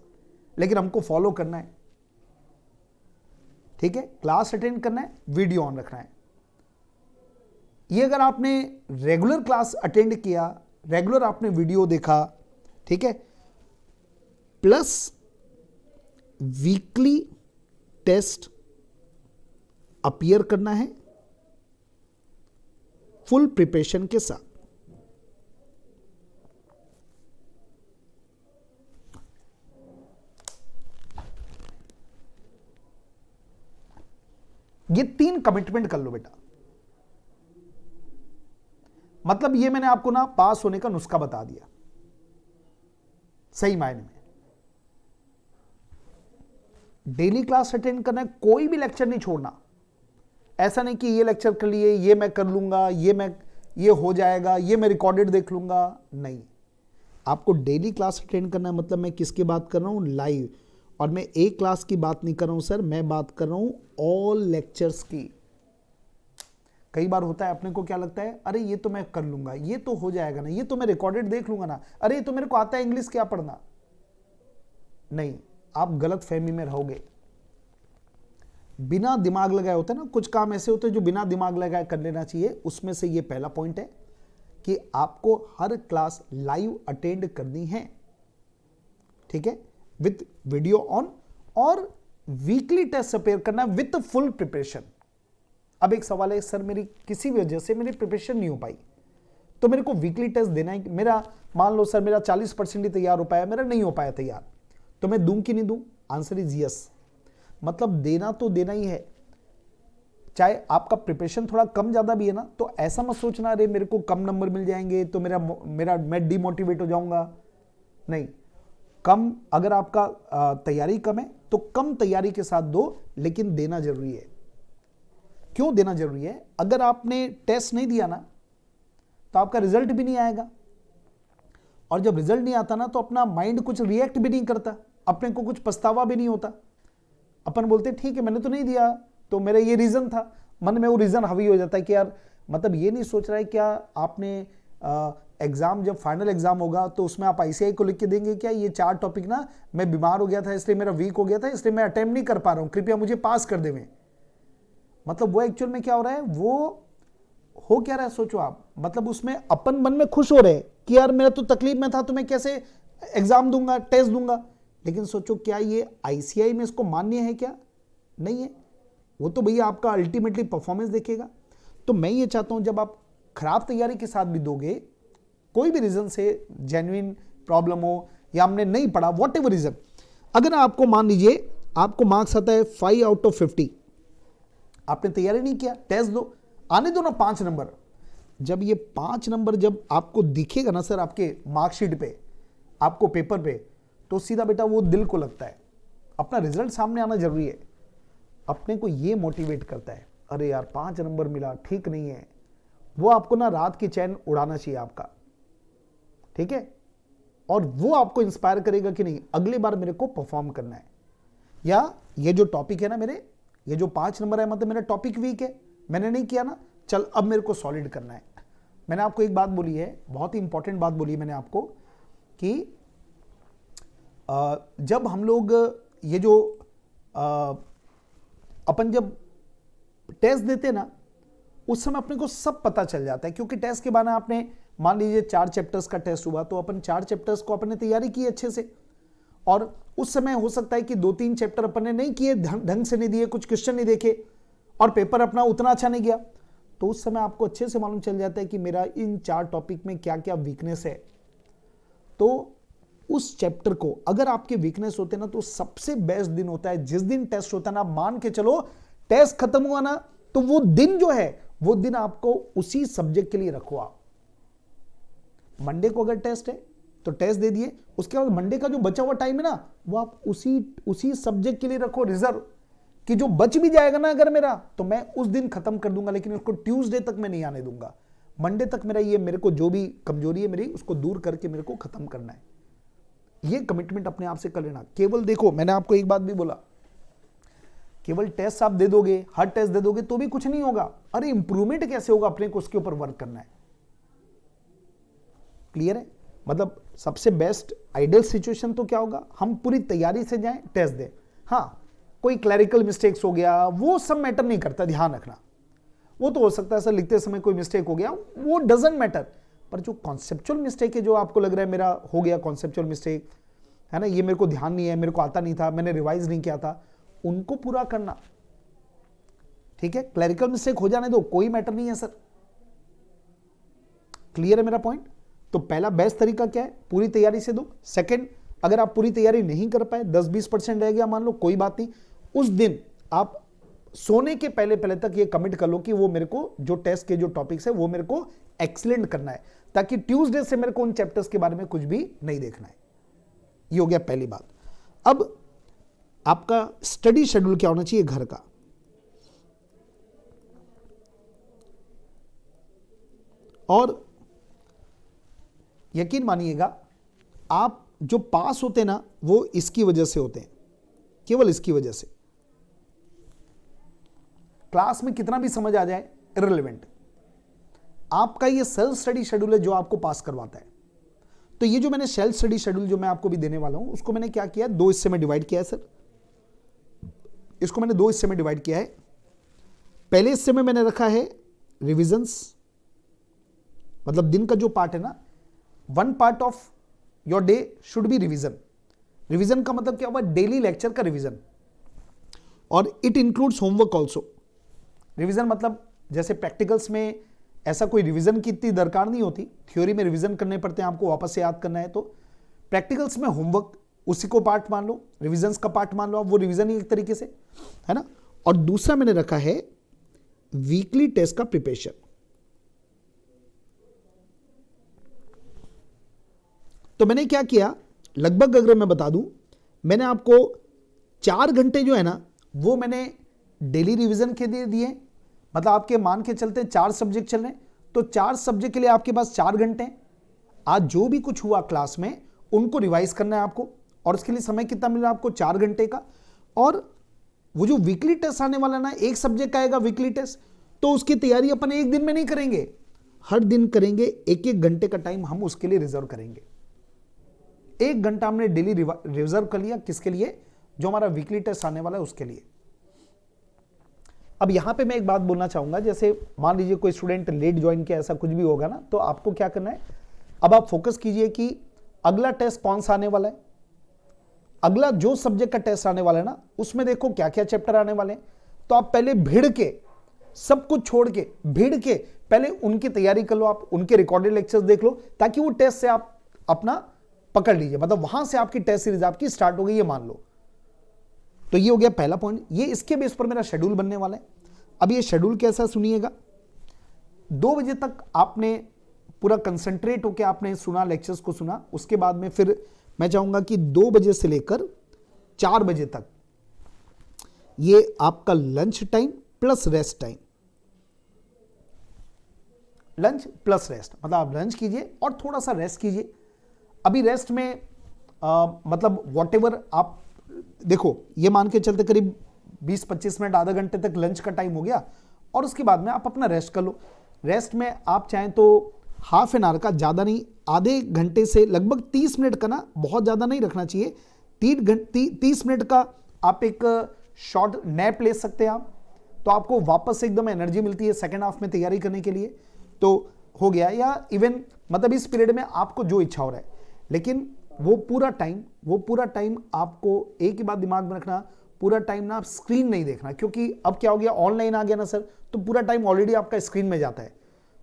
लेकिन हमको फॉलो करना है। ठीक है, क्लास अटेंड करना है, वीडियो ऑन रखना है। ये अगर आपने रेगुलर क्लास अटेंड किया, रेगुलर आपने वीडियो देखा, ठीक है, प्लस वीकली टेस्ट अपीयर करना है फुल प्रिपरेशन के साथ। ये 3 कमिटमेंट कर लो बेटा, मतलब ये मैंने आपको ना पास होने का नुस्खा बता दिया सही मायने में। डेली क्लास अटेंड करना है, कोई भी लेक्चर नहीं छोड़ना। ऐसा नहीं कि ये लेक्चर कर लिए, ये मैं कर लूंगा, ये हो जाएगा, ये मैं रिकॉर्डेड देख लूंगा, नहीं, आपको डेली क्लास अटेंड करना है। मतलब मैं किसकी बात कर रहा हूं, लाइव। और मैं एक क्लास की बात नहीं कर रहा हूं सर, मैं बात कर रहा हूं ऑल लेक्चर्स की। कई बार होता है अपने को क्या लगता है, अरे ये तो मैं कर लूंगा, ये तो हो जाएगा ना, ये तो मैं रिकॉर्डेड देख लूंगा ना, अरे ये तो मेरे को आता है इंग्लिश, क्या पढ़ना। नहीं, आप गलत फहमी में रहोगे। बिना दिमाग लगाए होता है ना, कुछ काम ऐसे होते हैं जो बिना दिमाग लगाए कर लेना चाहिए। उसमें से ये पहला पॉइंट है कि आपको हर क्लास लाइव अटेंड करनी है, ठीक है, विथ वीडियो ऑन, और वीकली टेस्ट अपेयर करना विथ फुल प्रिपरेशन। अब एक सवाल है, सर मेरी किसी वजह से मेरी प्रिपरेशन नहीं हो पाई, तो मेरे को वीकली टेस्ट देना है। मेरा मान लो सर मेरा 40% ही तैयार हो पाया, मेरा नहीं हो पाया तैयार, तो मैं दूं कि नहीं दूं? Answer is yes. मतलब देना तो देना ही है, चाहे आपका प्रिपरेशन थोड़ा कम ज्यादा भी है ना, तो ऐसा मत सोचना अरे मेरे को कम नंबर मिल जाएंगे तो मैं डिमोटिवेट हो जाऊंगा। नहीं, कम अगर आपका तैयारी कम है तो कम तैयारी के साथ दो, लेकिन देना जरूरी है। क्यों देना जरूरी है? अगर आपने टेस्ट नहीं दिया ना तो आपका रिजल्ट भी नहीं आएगा, और जब रिजल्ट नहीं आता ना तो अपना माइंड कुछ रिएक्ट भी नहीं करता, अपने को कुछ पछतावा भी नहीं होता। अपन बोलते ठीक है मैंने तो नहीं दिया, तो मेरा ये रीजन था, मन में वो रीजन हावी हो जाता है कि यार, मतलब ये नहीं सोच रहा है क्या आपने एग्जाम, जब फाइनल एग्जाम होगा तो उसमें आप आईसीआई को लिख के देंगे क्या ये 4 टॉपिक ना मैं बीमार हो गया था इसलिए मेरा वीक हो गया था इसलिए मैं अटेम्प्ट नहीं कर पा रहा हूं, कृपया मुझे पास कर देवें। मतलब वो एक्चुअल में क्या हो रहा है, वो हो क्या रहा है सोचो आप, मतलब उसमें अपन मन में खुश हो रहे हैं कि यार मेरा तो तकलीफ में था तो मैं कैसे एग्जाम दूंगा, टेस्ट दूंगा। लेकिन सोचो क्या ये आईसीआई में इसको मान्य है क्या? नहीं है। वो तो भैया आपका अल्टीमेटली परफॉर्मेंस देखेगा। तो मैं ये चाहता हूं जब आप खराब तैयारी के साथ भी दोगे, कोई भी रीजन से, जेन्युइन प्रॉब्लम हो या हमने नहीं पढ़ा, वॉट एवर रीजन, अगर आपको मान लीजिए आपको मार्क्स आता है 5 आउट ऑफ 50, आपने तैयारी नहीं किया, टेस्ट दो, आने दो ना 5 नंबर। जब ये 5 नंबर जब आपको दिखेगा ना सर आपके मार्कशीट पे, आपको पेपर पे, तो सीधा बेटा वो दिल को लगता है, अपना रिजल्ट सामने आना जरूरी है। अपने को ये मोटिवेट करता है, अरे यार 5 नंबर मिला, ठीक नहीं है, वो आपको ना रात की चैन उड़ाना चाहिए आपका, ठीक है। और वो आपको इंस्पायर करेगा कि नहीं अगली बार मेरे को परफॉर्म करना है, या ये जो टॉपिक है ना मेरे, ये जो 5 नंबर है मतलब मेरा टॉपिक वीक है, मैंने नहीं किया ना, चल अब मेरे को सॉलिड करना है। मैंने आपको एक बात बोली है, बहुत ही इंपॉर्टेंट बात बोली है मैंने आपको, कि जब हम लोग ये जो अपन जब टेस्ट देते ना, उस समय अपने को सब पता चल जाता है, क्योंकि टेस्ट के बाद आपने मान लीजिए 4 चैप्टर्स का टेस्ट हुआ, तो अपन 4 चैप्टर्स को अपन ने तैयारी की अच्छे से, और उस समय हो सकता है कि 2-3 चैप्टर अपन ने नहीं किए, ढंग से नहीं दिए, कुछ क्वेश्चन नहीं देखे, और पेपर अपना उतना अच्छा नहीं गया, तो उस समय आपको अच्छे से मालूम चल जाता है कि मेरा इन 4 टॉपिक में क्या क्या वीकनेस है। तो उस चैप्टर को अगर आपके वीकनेस होते ना, तो सबसे बेस्ट दिन होता है जिस दिन टेस्ट होता है ना। मान के चलो टेस्ट खत्म हुआ ना, तो वो दिन जो है, वो दिन आपको उसी सब्जेक्ट के लिए रखो। आप मंडे को अगर टेस्ट है तो टेस्ट दे दिए, उसके बाद मंडे का जो बचा हुआ टाइम है ना, वो आप उसी सब्जेक्ट के लिए रखो रिजर्व, कि जो बच भी जाएगा ना अगर मेरा, तो मैं उस दिन खत्म कर दूंगा, लेकिन उसको ट्यूसडे तक मैं नहीं आने दूंगा। मंडे तक मेरा ये, मेरे को जो भी कमजोरी है मेरी, उसको दूर करके मेरे को खत्म करना है। ये कमिटमेंट अपने आप से कर लेना। केवल देखो, मैंने आपको एक बात भी बोला, केवल टेस्ट आप दे दोगे, हर टेस्ट दे दोगे तो भी कुछ नहीं होगा। अरे इंप्रूवमेंट कैसे होगा, अपने को उसके ऊपर वर्क करना है। क्लियर है? मतलब सबसे बेस्ट आइडियल सिचुएशन तो क्या होगा, हम पूरी तैयारी से जाएं, टेस्ट दें। हाँ, कोई क्लैरिकल मिस्टेक्स हो गया, वो सब मैटर नहीं करता, ध्यान रखना। वो तो हो सकता है सर लिखते समय कोई मिस्टेक हो गया, वो डजंट मैटर। पर जो कॉन्सेप्चुअल मिस्टेक है, जो आपको लग रहा है मेरा हो गया कॉन्सेप्चुअल मिस्टेक है ना, ये मेरे को ध्यान नहीं है, मेरे को आता नहीं था, मैंने रिवाइज नहीं किया था, उनको पूरा करना। ठीक है, क्लैरिकल मिस्टेक हो जाने दो, कोई मैटर नहीं है सर। क्लियर है मेरा पॉइंट? तो पहला बेस्ट तरीका क्या है, पूरी तैयारी से दो। सेकंड, अगर आप पूरी तैयारी नहीं कर पाए, 10-20% रह गया मान लो, कोई बात नहीं, उस दिन आप सोने के पहले तक ये कमिट कर लो कि वो मेरे को जो टेस्ट के जो टॉपिक्स है वो मेरे को एक्सीलेंट करना है, ताकि ट्यूसडे से मेरे को उन चैप्टर्स के बारे में कुछ भी नहीं देखना है। ये हो गया पहली बात। अब आपका स्टडी शेड्यूल क्या होना चाहिए घर का। और यकीन मानिएगा, आप जो पास होते हैं ना, वो इसकी वजह से होते हैं, केवल इसकी वजह से। क्लास में कितना भी समझ आ जाए, इररिलेवेंट। आपका ये सेल्फ स्टडी शेड्यूल है जो आपको पास करवाता है। तो ये जो मैंने सेल्फ स्टडी शेड्यूल जो मैं आपको भी देने वाला हूं, उसको मैंने क्या किया, 2 हिस्से में डिवाइड किया है सर। इसको मैंने 2 हिस्से में डिवाइड किया है। पहले हिस्से में मैंने रखा है रिविजन्स, मतलब दिन का जो पार्ट है ना, 1 part of your day should be revision. Revision का मतलब क्या हुआ, डेली लेक्चर का रिवीजन, और it includes homework also. Revision मतलब जैसे प्रैक्टिकल्स में ऐसा कोई रिवीजन की इतनी दरकार नहीं होती, थ्योरी में रिवीजन करने पड़ते हैं, आपको वापस से याद करना है। तो प्रैक्टिकल्स में होमवर्क उसी को पार्ट मान लो, रिविजन्स का पार्ट मान लो, आप वो रिवीजन ही एक तरीके से, है ना। और दूसरा मैंने रखा है वीकली टेस्ट का प्रिपरेशन। तो मैंने क्या किया, लगभग अगर मैं बता दूं, मैंने आपको 4 घंटे जो है ना वो मैंने डेली रिवीजन के लिए दिए। मतलब आपके मान के चलते 4 सब्जेक्ट चल रहे हैं, तो 4 सब्जेक्ट के लिए आपके पास 4 घंटे हैं। आज जो भी कुछ हुआ क्लास में उनको रिवाइज करना है आपको, और उसके लिए समय कितना मिल रहा है आपको, 4 घंटे का। और वो जो वीकली टेस्ट आने वाला ना, एक सब्जेक्ट का आएगा वीकली टेस्ट, तो उसकी तैयारी अपन एक दिन में नहीं करेंगे, हर दिन करेंगे। 1-1 घंटे का टाइम हम उसके लिए रिजर्व करेंगे। 1 घंटा हमने डेली रिजर्व कर लिया, किसके लिए, जो हमारा वीकली टेस्ट आने वाला है उसके लिए। अब यहां पे मैं एक बात बोलना चाहूंगा, जैसे मान लीजिए कोई स्टूडेंट लेट ज्वाइन किया, ऐसा कुछ भी होगा ना, तो आपको क्या करना है, अब आप फोकस कीजिए कि अगला टेस्ट कौन सा आने वाला है, अगला जो सब्जेक्ट का टेस्ट आने वाला है ना, उसमें देखो क्या क्या चैप्टर आने वाले हैं। तो आप पहले भिड़ के, सब कुछ छोड़ के, भिड़ के पहले उनकी तैयारी कर लो, आप उनके रिकॉर्डेड लेक्चर्स देख लो, ताकि वो टेस्ट से आप अपना पकड़ लीजिए, मतलब वहां से आपकी टेस्ट सीरीज आपकी स्टार्ट हो गई, ये मान लो। तो ये हो गया पहला पॉइंट। ये इसके बेस पर मेरा शेड्यूल बनने वाला है। अब ये शेड्यूल कैसा, सुनिएगा। 2 बजे तक आपने पूरा कंसंट्रेट होकर आपने सुना, लेक्चर्स को सुना। उसके बाद में फिर मैं चाहूंगा कि 2 बजे से लेकर 4 बजे तक ये आपका lunch time plus rest time, lunch plus rest, मतलब आप लंच कीजिए और थोड़ा सा रेस्ट कीजिए। अभी रेस्ट में मतलब व्हाटएवर आप देखो, ये मान के चलते करीब 20-25 मिनट, आधा घंटे तक लंच का टाइम हो गया, और उसके बाद में आप अपना रेस्ट कर लो। रेस्ट में आप चाहें तो हाफ एन आवर का, ज़्यादा नहीं, आधे घंटे से लगभग 30 मिनट का ना, बहुत ज़्यादा नहीं रखना चाहिए, 30 मिनट का आप एक शॉर्ट नैप ले सकते हैं आप, तो आपको वापस से एकदम एनर्जी मिलती है सेकेंड हाफ में तैयारी करने के लिए। तो हो गया, या इवन मतलब इस पीरियड में आपको जो इच्छा हो रहा है, लेकिन वो पूरा टाइम आपको एक ही बात दिमाग में रखना, पूरा टाइम ना आप स्क्रीन नहीं देखना, क्योंकि अब क्या हो गया, ऑनलाइन आ गया ना सर, तो पूरा टाइम ऑलरेडी आपका स्क्रीन में जाता है।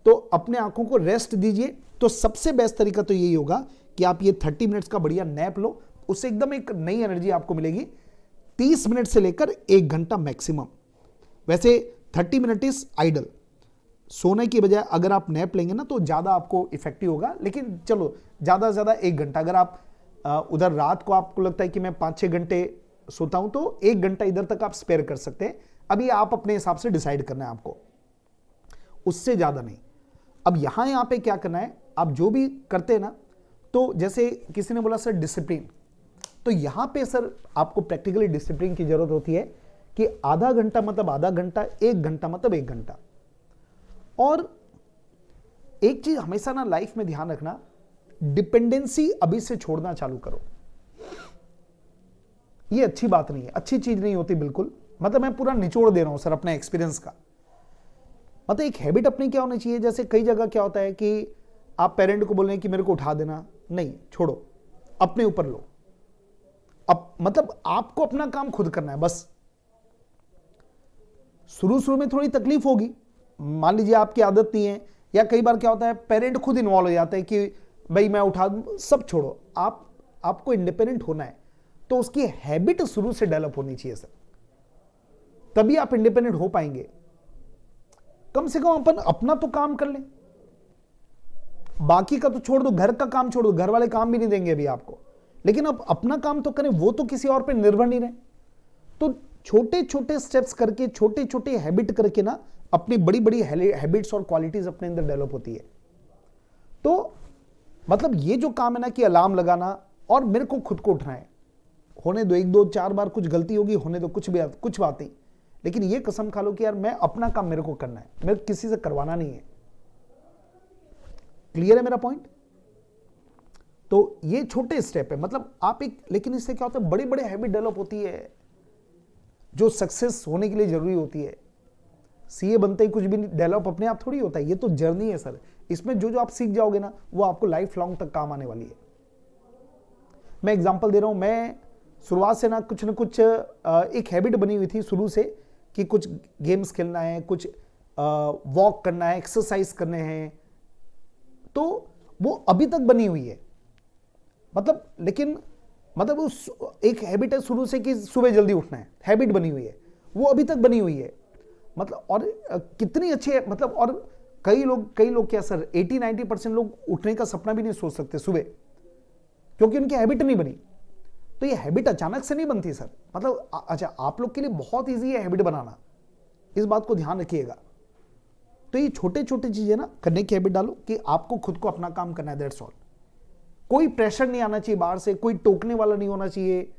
तो अपने आंखों को रेस्ट दीजिए। तो सबसे बेस्ट तरीका तो यही होगा कि आप ये 30 मिनट्स का बढ़िया नैप लो, उससे एकदम एक नई एनर्जी आपको मिलेगी। 30 मिनट से लेकर 1 घंटा मैक्सिमम। वैसे 30 मिनट इज आइडल, सोने की बजाय अगर आप नैप लेंगे ना तो ज़्यादा आपको इफेक्टिव होगा। लेकिन चलो ज़्यादा से ज़्यादा 1 घंटा, अगर आप उधर रात को आपको लगता है कि मैं 5-6 घंटे सोता हूं, तो 1 घंटा इधर तक आप स्पेयर कर सकते हैं। अभी आप अपने हिसाब से डिसाइड करना है आपको, उससे ज़्यादा नहीं। अब यहाँ पे क्या करना है, आप जो भी करते हैं ना, तो जैसे किसी ने बोला सर डिसिप्लिन, तो यहाँ पे सर आपको प्रैक्टिकली डिसिप्लिन की जरूरत होती है कि आधा घंटा मतलब आधा घंटा, 1 घंटा मतलब 1 घंटा। और एक चीज हमेशा ना लाइफ में ध्यान रखना, डिपेंडेंसी अभी से छोड़ना चालू करो। ये अच्छी बात नहीं है, अच्छी चीज नहीं होती बिल्कुल। मतलब मैं पूरा निचोड़ दे रहा हूं सर अपने एक्सपीरियंस का। मतलब एक हैबिट अपनी क्या होनी चाहिए, जैसे कई जगह क्या होता है कि आप पेरेंट को बोल रहे हैं कि मेरे को उठा देना, नहीं, छोड़ो, अपने ऊपर लो। अब मतलब आपको अपना काम खुद करना है बस। शुरू में थोड़ी तकलीफ होगी, मान लीजिए आपकी आदत नहीं है, या कई बार क्या होता है पेरेंट खुद इन्वॉल्व हो जाता है कि भाई मैं उठा दूं, सब छोड़ो, आपको इंडिपेंडेंट होना है। तो उसकी हैबिट शुरू से डेवलप होनी चाहिए सर, तभी आप इंडिपेंडेंट हो पाएंगे। कम से कम अपन अपना तो काम कर लें, बाकी का तो छोड़ दो, घर का काम छोड़ दो, घर वाले काम भी नहीं देंगे अभी आपको, लेकिन अब अपना काम तो करें, वो तो किसी और पे निर्भर नहीं रहे। तो छोटे छोटे स्टेप्स करके, छोटे छोटे हैबिट करके ना अपनी बड़ी बड़ी हैबिट्स और क्वालिटीज अपने अंदर डेवलप होती है। तो मतलब ये जो काम है ना कि अलार्म लगाना और मेरे को खुद को उठना है, होने दो 1-2-4 बार कुछ गलती होगी, होने दो, कुछ बात नहीं, लेकिन ये कसम खा लो कि यार मैं अपना काम मेरे को करना है, मेरे किसी से करवाना नहीं है। क्लियर है मेरा पॉइंट? तो ये छोटे स्टेप है, मतलब आप एक, लेकिन इससे क्या होता है बड़ी बड़ी हैबिट डेवलप होती है जो सक्सेस होने के लिए जरूरी होती है। सीए बनते ही कुछ भी डेवलप अपने आप थोड़ी होता है, ये तो जर्नी है सर। इसमें जो जो आप सीख जाओगे ना वो आपको लाइफ लॉन्ग तक काम आने वाली है। मैं एग्जांपल दे रहा हूं, मैं शुरुआत से ना कुछ एक हैबिट बनी हुई थी शुरू से कि कुछ गेम्स खेलना है, कुछ वॉक करना है, एक्सरसाइज करने हैं, तो वो अभी तक बनी हुई है। मतलब लेकिन मतलब उस एक हैबिट है शुरू से कि सुबह जल्दी उठना है, हैबिट बनी हुई है, वो अभी तक बनी हुई है। मतलब और कितनी अच्छी है, मतलब और कई लोग क्या सर 80-90% लोग उठने का सपना भी नहीं सोच सकते सुबह, क्योंकि उनकी हैबिट नहीं बनी। तो ये हैबिट अचानक से नहीं बनती सर। मतलब अच्छा, आप लोग के लिए बहुत ईजी है हैबिट बनाना, इस बात को ध्यान रखिएगा। तो ये छोटे छोटे चीजें ना करने की हैबिट डालो कि आपको खुद को अपना काम करना है, दैट्स ऑल। कोई प्रेशर नहीं आना चाहिए बाहर से, कोई टोकने वाला नहीं होना चाहिए।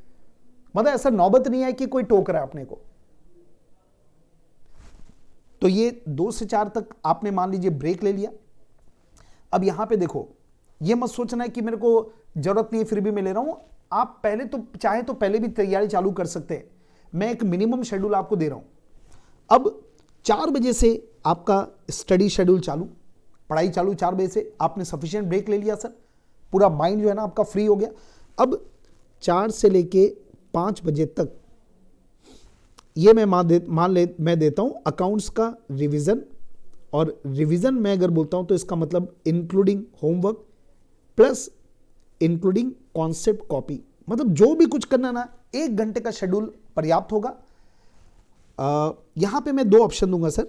मतलब ऐसा नौबत नहीं है कि कोई टोक रहा है अपने को। तो ये 2 से 4 तक आपने मान लीजिए ब्रेक ले लिया। अब यहां पे देखो, ये मत सोचना है कि मेरे को जरूरत नहीं है फिर भी मैं ले रहा हूं। आप पहले तो चाहे तो पहले भी तैयारी चालू कर सकते हैं। मैं एक मिनिमम शेड्यूल आपको दे रहा हूं। अब 4 बजे से आपका स्टडी शेड्यूल चालू, पढ़ाई चालू 4 बजे से। आपने सफिशिएंट ब्रेक ले लिया सर, पूरा माइंड जो है ना आपका फ्री हो गया। अब 4 से लेके 5 बजे तक ये मैं मैं देता हूं अकाउंट्स का रिवीजन। और रिवीजन मैं अगर बोलता हूं तो इसका मतलब including homework plus including concept copy. मतलब जो भी कुछ करना ना, 1 घंटे का शेड्यूल पर्याप्त होगा। यहां पे मैं 2 ऑप्शन दूंगा सर,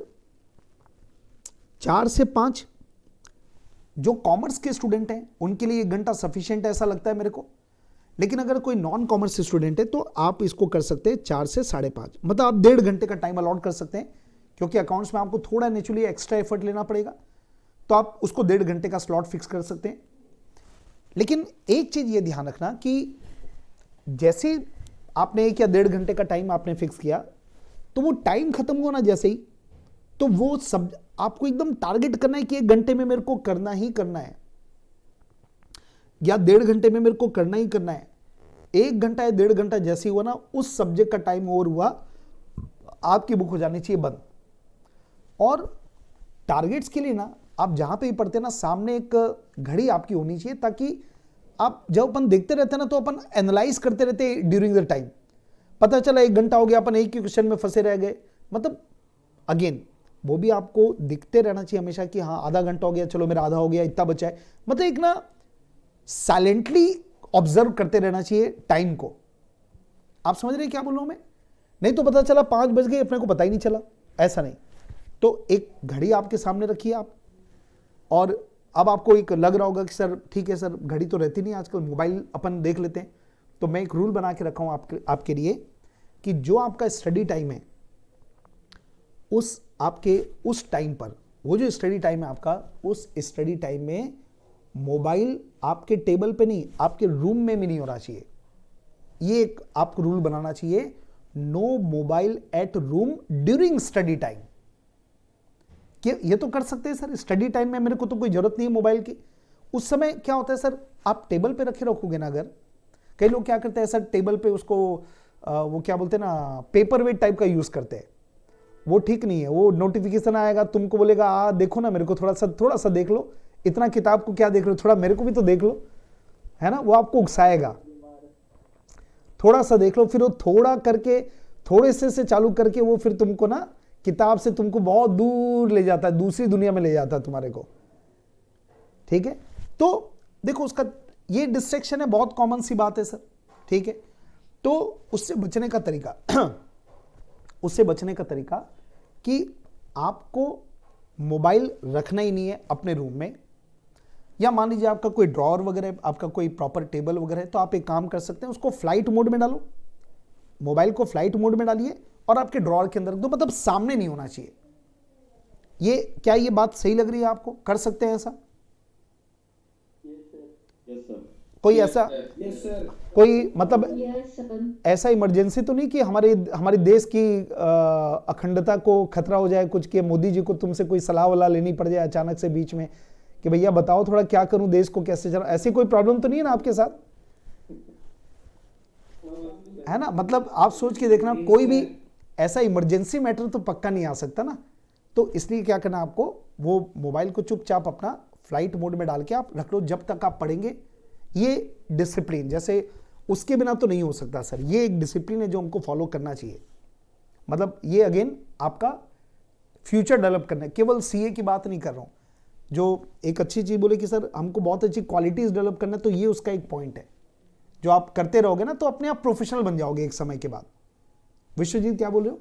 4 से 5। जो कॉमर्स के स्टूडेंट हैं उनके लिए 1 घंटा सफिशिएंट है ऐसा लगता है मेरे को। लेकिन अगर कोई नॉन कॉमर्स स्टूडेंट है तो आप इसको कर सकते हैं 4 से 5:30। मतलब आप 1.5 घंटे का टाइम अलॉट कर सकते हैं, क्योंकि अकाउंट्स में आपको थोड़ा नेचुरली एक्स्ट्रा एफर्ट लेना पड़ेगा, तो आप उसको 1.5 घंटे का स्लॉट फिक्स कर सकते हैं। लेकिन एक चीज ये ध्यान रखना कि जैसे आपने 1 या 1.5 घंटे का टाइम आपने फिक्स किया, तो वो टाइम खत्म हुआ ना जैसे ही, तो वो सब आपको एकदम टारगेट करना है कि 1 घंटे में मेरे को करना ही करना है, या 1.5 घंटे में मेरे को करना ही करना है। 1 घंटा या 1.5 घंटा जैसे ही हुआ ना, उस सब्जेक्ट का टाइम ओवर हुआ, आपकी बुक हो जानी चाहिए बंद। और टारगेट्स के लिए ना आप जहां पे भी पढ़ते हैं ना, सामने एक घड़ी आपकी होनी चाहिए, ताकि आप जब अपन देखते रहते हैं ना तो अपन एनालाइज करते रहते हैं ड्यूरिंग द टाइम। पता चला 1 घंटा हो गया, अपन एक ही क्वेश्चन में फंसे रह गए। मतलब अगेन वो भी आपको दिखते रहना चाहिए हमेशा कि हाँ आधा घंटा हो गया, चलो मेरा आधा हो गया, इतना बचा है। मतलब एक ना साइलेंटली ऑब्जर्व करते रहना चाहिए टाइम को। आप समझ रहे हैं क्या बोल रहा हूं मैं? नहीं तो पता चला 5 बज गए, अपने को पता ही नहीं चला, ऐसा नहीं। तो एक घड़ी आपके सामने रखिए आप। और अब आपको एक लग रहा होगा कि सर ठीक है सर, घड़ी तो रहती नहीं आजकल, मोबाइल अपन देख लेते हैं। तो मैं एक रूल बना के रखा हूं आपके लिए कि जो आपका स्टडी टाइम है, उस टाइम पर, वो जो स्टडी टाइम है आपका, उस स्टडी टाइम में मोबाइल आपके टेबल पे नहीं, आपके रूम में भी नहीं होना चाहिए। ये एक आपको रूल बनाना चाहिए, no mobile at room during study time. ये तो कर सकते हैं सर, स्टडी टाइम में मेरे को तो कोई जरूरत नहीं है मोबाइल की। उस समय क्या होता है सर, आप टेबल पे रखे रखोगे ना, अगर कई लोग क्या करते हैं सर, टेबल पे उसको वो क्या बोलते हैं ना, पेपर वेट टाइप का यूज करते हैं। वो ठीक नहीं है। वो नोटिफिकेशन आएगा, तुमको बोलेगा देखो ना मेरे को, थोड़ा सा देख लो, इतना किताब को क्या देख रहे हो, थोड़ा मेरे को भी तो देख लो, है ना। वो आपको उकसाएगा, थोड़ा सा देख लो। फिर वो थोड़ा करके, थोड़े से चालू करके वो फिर तुमको ना किताब से तुमको बहुत दूर ले जाता है, दूसरी दुनिया में ले जाता है तुम्हारे को। ठीक है, तो देखो उसका ये डिस्ट्रैक्शन है, बहुत कॉमन सी बात है सर। ठीक है, तो उससे बचने का तरीका कि आपको मोबाइल रखना ही नहीं है अपने रूम में, या मान लीजिए आपका कोई ड्रॉअर वगैरह, आपका कोई प्रॉपर टेबल वगैरह है, तो आप एक काम कर सकते हैं, उसको फ्लाइट मोड में डालो, मोबाइल को फ्लाइट मोड में डालिए और आपके ड्रॉअर के अंदर रख दो। मतलब सामने नहीं होना चाहिए। ये बात सही लग रही है आपको? कर सकते हैं ऐसा? कोई ऐसा कोई मतलब ऐसा इमरजेंसी तो नहीं कि हमारे देश की अखंडता को खतरा हो जाए कुछ, कि मोदी जी को तुमसे कोई सलाह वला लेनी पड़ जाए अचानक से बीच में कि भैया बताओ थोड़ा क्या करूं, देश को कैसे चला? ऐसी कोई प्रॉब्लम तो नहीं है ना आपके साथ, है ना? मतलब आप सोच के देखना, कोई भी ऐसा इमरजेंसी मैटर तो पक्का नहीं आ सकता ना। तो इसलिए क्या करना आपको, वो मोबाइल को चुपचाप अपना फ्लाइट मोड में डाल के आप रख लो जब तक आप पढ़ेंगे। ये डिसिप्लिन, जैसे उसके बिना तो नहीं हो सकता सर। ये एक डिसिप्लिन है जो हमको फॉलो करना चाहिए। मतलब ये अगेन आपका फ्यूचर डेवलप करना है, केवल सीए की बात नहीं कर रहा हूं। जो एक अच्छी चीज बोले कि सर हमको बहुत अच्छी क्वालिटीज डेवलप करना है, तो ये उसका एक पॉइंट है जो आप करते रहोगे ना तो अपने आप प्रोफेशनल बन जाओगे एक समय के बाद। विश्वजीत क्या बोल रहे हो?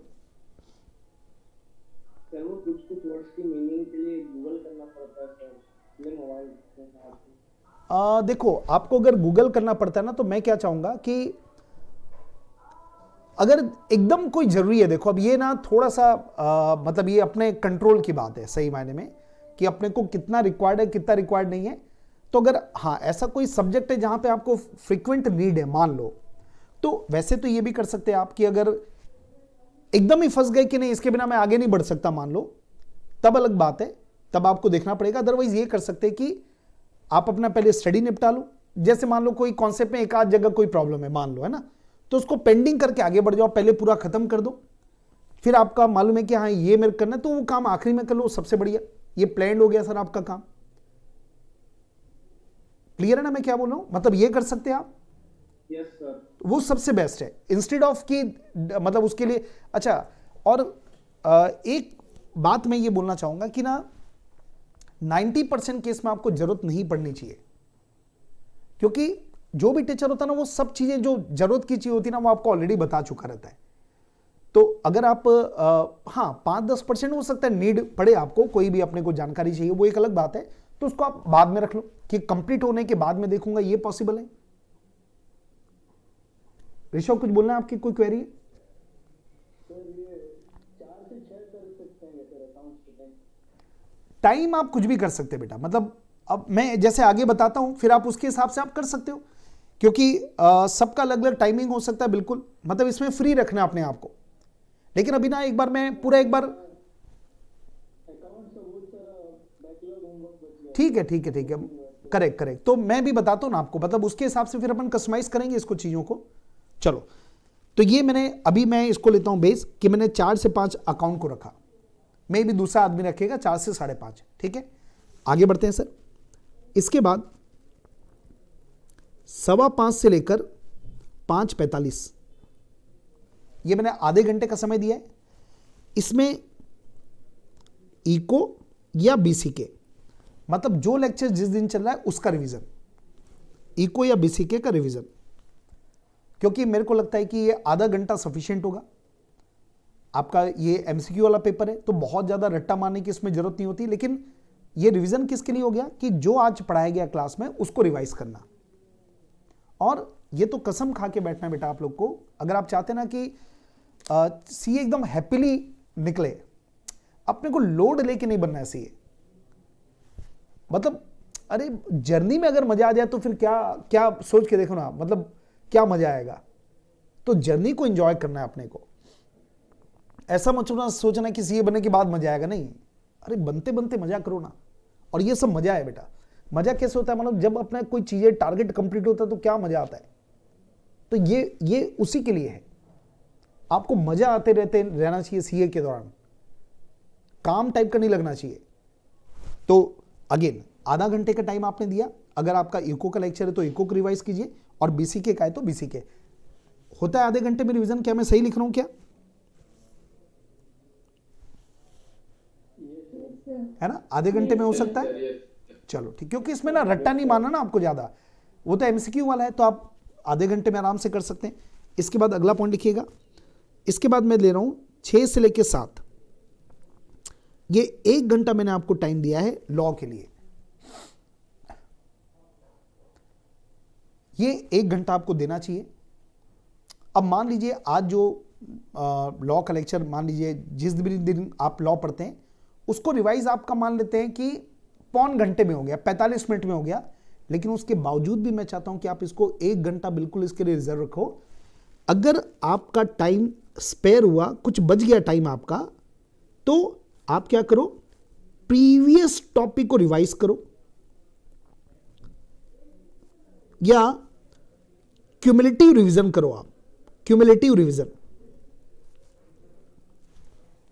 सर वो कुछ कुछ वर्ड्स की मीनिंग के लिए गूगल करना पड़ता है सर, इसलिए मोबाइल के साथ। देखो आपको अगर गूगल करना पड़ता है ना, तो मैं क्या चाहूंगा कि अगर एकदम कोई जरूरी है, देखो अब ये ना थोड़ा सा मतलब ये अपने कंट्रोल की बात है सही मायने में कि अपने को कितना रिक्वायर्ड है कितना रिक्वायर्ड नहीं है। तो अगर हाँ ऐसा कोई सब्जेक्ट है जहां पे आपको फ्रीक्वेंट नीड है मान लो, तो वैसे तो ये भी कर सकते हैं आप कि अगर एकदम ही फंस गए कि नहीं इसके बिना मैं आगे नहीं बढ़ सकता मान लो, तब अलग बात है, तब आपको देखना पड़ेगा। अदरवाइज ये कर सकते हैं कि आप अपना पहले स्टडी निपटा लो। जैसे मान लो कोई कॉन्सेप्ट में एक आध जगह कोई प्रॉब्लम है मान लो, है ना, तो उसको पेंडिंग करके आगे बढ़ जाओ, पहले पूरा खत्म कर दो। फिर आपका मालूम है कि हाँ ये मेरे करना है, तो वो काम आखिरी में कर लो, सबसे बढ़िया। ये प्लान्ड हो गया सर आपका काम। क्लियर है ना मैं क्या बोल रहा हूं? मतलब ये कर सकते हैं आप। Yes sir. वो सबसे बेस्ट है इंस्टेड ऑफ कि मतलब उसके लिए। अच्छा, और एक बात मैं ये बोलना चाहूंगा कि ना 90% केस में आपको जरूरत नहीं पड़नी चाहिए, क्योंकि जो भी टीचर होता है ना वो सब चीजें जो जरूरत की चीज होती है ना वो आपको ऑलरेडी बता चुका रहता है। तो अगर आप हाँ 5-10% हो सकता है नीड पड़े आपको, कोई भी अपने को जानकारी चाहिए, वो एक अलग बात है, तो उसको आप बाद में रख लो कि कंप्लीट होने के बाद में देखूंगा, ये पॉसिबल है। ऋषभ कुछ बोलना है आपकी, कोई क्वेरी है? टाइम आप कुछ भी कर सकते हैं बेटा, मतलब अब मैं जैसे आगे बताता हूं फिर आप उसके हिसाब से आप कर सकते हो, क्योंकि सबका अलग अलग टाइमिंग हो सकता है बिल्कुल। मतलब इसमें फ्री रखना अपने आप को। लेकिन अभी ना एक बार मैं पूरा एक बार ठीक है करेक्ट तो मैं भी बताता हूं ना आपको, मतलब उसके हिसाब से फिर अपन कस्टमाइज करेंगे इसको चीजों को। चलो तो ये मैं इसको लेता हूं बेस कि मैंने 4 से 5 अकाउंट को रखा, मैं भी दूसरा आदमी रखेगा 4 से 5.5। ठीक है, आगे बढ़ते हैं सर। इसके बाद 5:15 से लेकर 5:45 ये मैंने आधे घंटे का समय दिया है। इसमें इको या बीसीके, मतलब जो लेक्चर जिस दिन चल रहा है उसका रिवीजन, इको या बीसीके का रिवीजन, क्योंकि मेरे को लगता है कि ये आधा घंटा सफिशिएंट होगा। आपका ये एमसीक्यू वाला पेपर है तो बहुत ज्यादा रट्टा मारने की इसमें जरूरत नहीं होती, लेकिन ये रिवीजन किसके लिए हो गया कि जो आज पढ़ाया गया क्लास में उसको रिवाइज करना। और ये तो कसम खा के बैठना बेटा आप लोग को, अगर आप चाहते ना कि सीए एकदम हैप्पीली निकले, अपने को लोड लेके नहीं बनना है सीए। मतलब अरे जर्नी में अगर मजा आ जाए तो फिर क्या क्या सोच के देखो ना, मतलब क्या मजा आएगा। तो जर्नी को एंजॉय करना है अपने को, ऐसा मत सोचना कि सीए बनने के बाद मजा आएगा, नहीं। अरे बनते बनते मजा करो ना। और ये सब मजा है बेटा। मजा कैसे होता है, मतलब जब अपना कोई चीजें टारगेट कंप्लीट होता है तो क्या मजा आता है। तो ये उसी के लिए है, आपको मजा आते रहना चाहिए सीए के दौरान, काम टाइप का नहीं लगना चाहिए। तो अगेन आधा घंटे का टाइम आपने दिया। अगर आपका इको का लेक्चर है तो इको को रिवाइज कीजिए, और बीसीके का है तो बीसीके होता है आधे घंटे में रिवीजन। क्या मैं सही लिख रहा हूं क्या, है ना? आधे घंटे में हो सकता है। चलो ठीक, क्योंकि इसमें ना रट्टा नहीं मारना ना आपको ज्यादा, वो तो एमसीक्यू वाला है, तो आप आधे घंटे में आराम से कर सकते हैं। इसके बाद अगला पॉइंट लिखिएगा। इसके बाद मैं ले रहा हूं 6 से लेकर 7, ये 1 घंटा मैंने आपको टाइम दिया है लॉ के लिए। ये 1 घंटा आपको देना चाहिए। अब मान लीजिए आज जो लॉ का लेक्चर, मान लीजिए जिस भी दिन आप लॉ पढ़ते हैं उसको रिवाइज आपका मान लेते हैं कि 1.25 घंटे में हो गया, 45 मिनट में हो गया, लेकिन उसके बावजूद भी मैं चाहता हूं कि आप इसको 1 घंटा बिल्कुल इसके लिए रिजर्व रखो। अगर आपका टाइम स्पेयर हुआ, कुछ बच गया टाइम आपका, तो आप क्या करो, प्रीवियस टॉपिक को रिवाइज करो या क्यूमुलेटिव रिवीजन करो। आप क्यूमुलेटिव रिवीजन,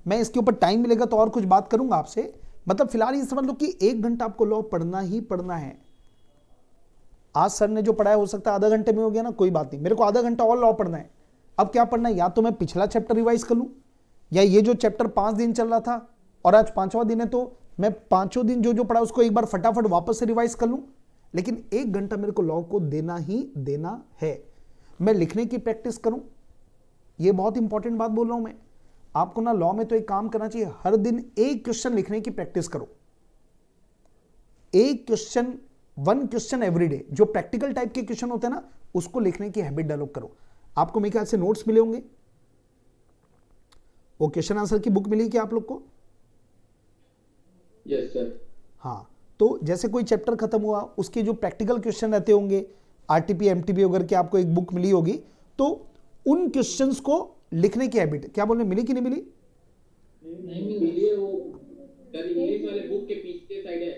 मैं इसके ऊपर टाइम मिलेगा तो और कुछ बात करूंगा आपसे। मतलब फिलहाल ये समझ लो कि 1 घंटा आपको लॉ पढ़ना ही पढ़ना है। आज सर ने जो पढ़ाया हो सकता है आधा घंटे में हो गया ना, कोई बात नहीं, मेरे को आधा घंटा और लॉ पढ़ना है। अब क्या पढ़ना है, या तो मैं पिछला चैप्टर रिवाइज कर लूं, या ये जो चैप्टर 5 दिन चल रहा था और आज 5वां दिन है तो मैं 5 दिन जो जो पढ़ा उसको एक बार फटाफट वापस से रिवाइज कर लूं, लेकिन 1 घंटा मेरे को लॉ को देना ही देना है। मैं लिखने की प्रैक्टिस करूं, ये बहुत इंपॉर्टेंट बात बोल रहा हूं मैं आपको ना। लॉ में तो एक काम करना चाहिए, हर दिन एक क्वेश्चन लिखने की प्रैक्टिस करो, एक क्वेश्चन, 1 क्वेश्चन एवरीडे। जो प्रैक्टिकल टाइप के क्वेश्चन होते हैं ना, उसको लिखने की हैबिट डेवलप करो। आपको मेरे ख्याल से नोट्स मिले होंगे, वो क्वेश्चन आंसर की बुक मिली क्या आप लोग को? Yes sir. हाँ, तो जैसे कोई चैप्टर खत्म हुआ, उसके जो प्रैक्टिकल क्वेश्चन रहते होंगे, आरटीपी एमटीपी वगैरह की आपको एक बुक मिली होगी, तो उन क्वेश्चंस को लिखने की हैबिट, क्या बोलने, मिली कि नहीं मिली? नहीं मिली है वो सर, इंग्लिश वाले बुक के पीछे साइड है,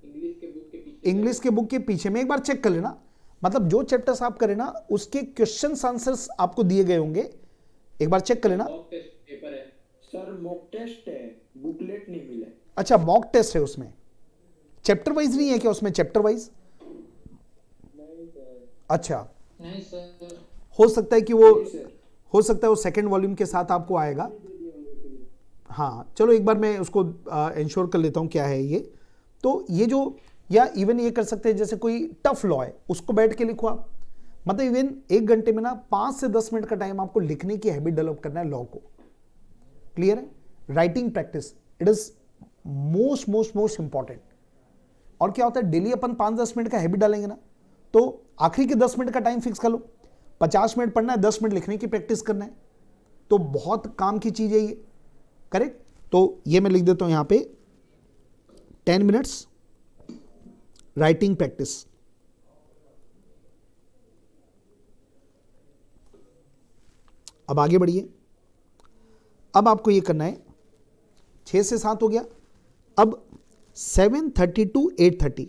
इंग्लिश के बुक के पीछे, इंग्लिश के बुक के पीछे में एक बार चेक कर लेना। मतलब जो चैप्टर्स आप करें ना, उसके क्वेश्चंस आंसर्स आपको दिए गए होंगे, एक बार चेक कर लेना। मॉक टेस्ट पेपर है सर, मॉक टेस्ट है, बुकलेट नहीं मिला। अच्छा, मॉक टेस्ट है उसमें, चैप्टर वाइज नहीं है क्या उसमें? Chapter wise? अच्छा, नहीं सर। हो सकता है कि वो, हो सकता है वो सेकंड वॉल्यूम के साथ आपको आएगा। हाँ चलो, एक बार मैं उसको इंश्योर कर लेता हूँ क्या है ये। तो ये जो, या इवन ये कर सकते हैं, जैसे कोई टफ लॉ है उसको बैठ के लिखो आप। मतलब इवन 1 घंटे में ना 5 से 10 मिनट का टाइम आपको लिखने की हैबिट डेवलप करना है लॉ को। क्लियर है? Writing practice, it is most most most important. और क्या होता है, डेली अपन 5-10 मिनट का हैबिट डालेंगे ना, तो आखिरी के 10 मिनट का टाइम फिक्स कर लो। 50 मिनट पढ़ना है, 10 मिनट लिखने की प्रैक्टिस करना है, तो बहुत काम की चीज है ये। करेक्ट? तो ये मैं लिख देता हूं यहां पे 10 मिनट्स राइटिंग प्रैक्टिस। अब आगे बढ़िए। अब आपको ये करना है, 6 से 7 हो गया, अब 7:30 to 8:30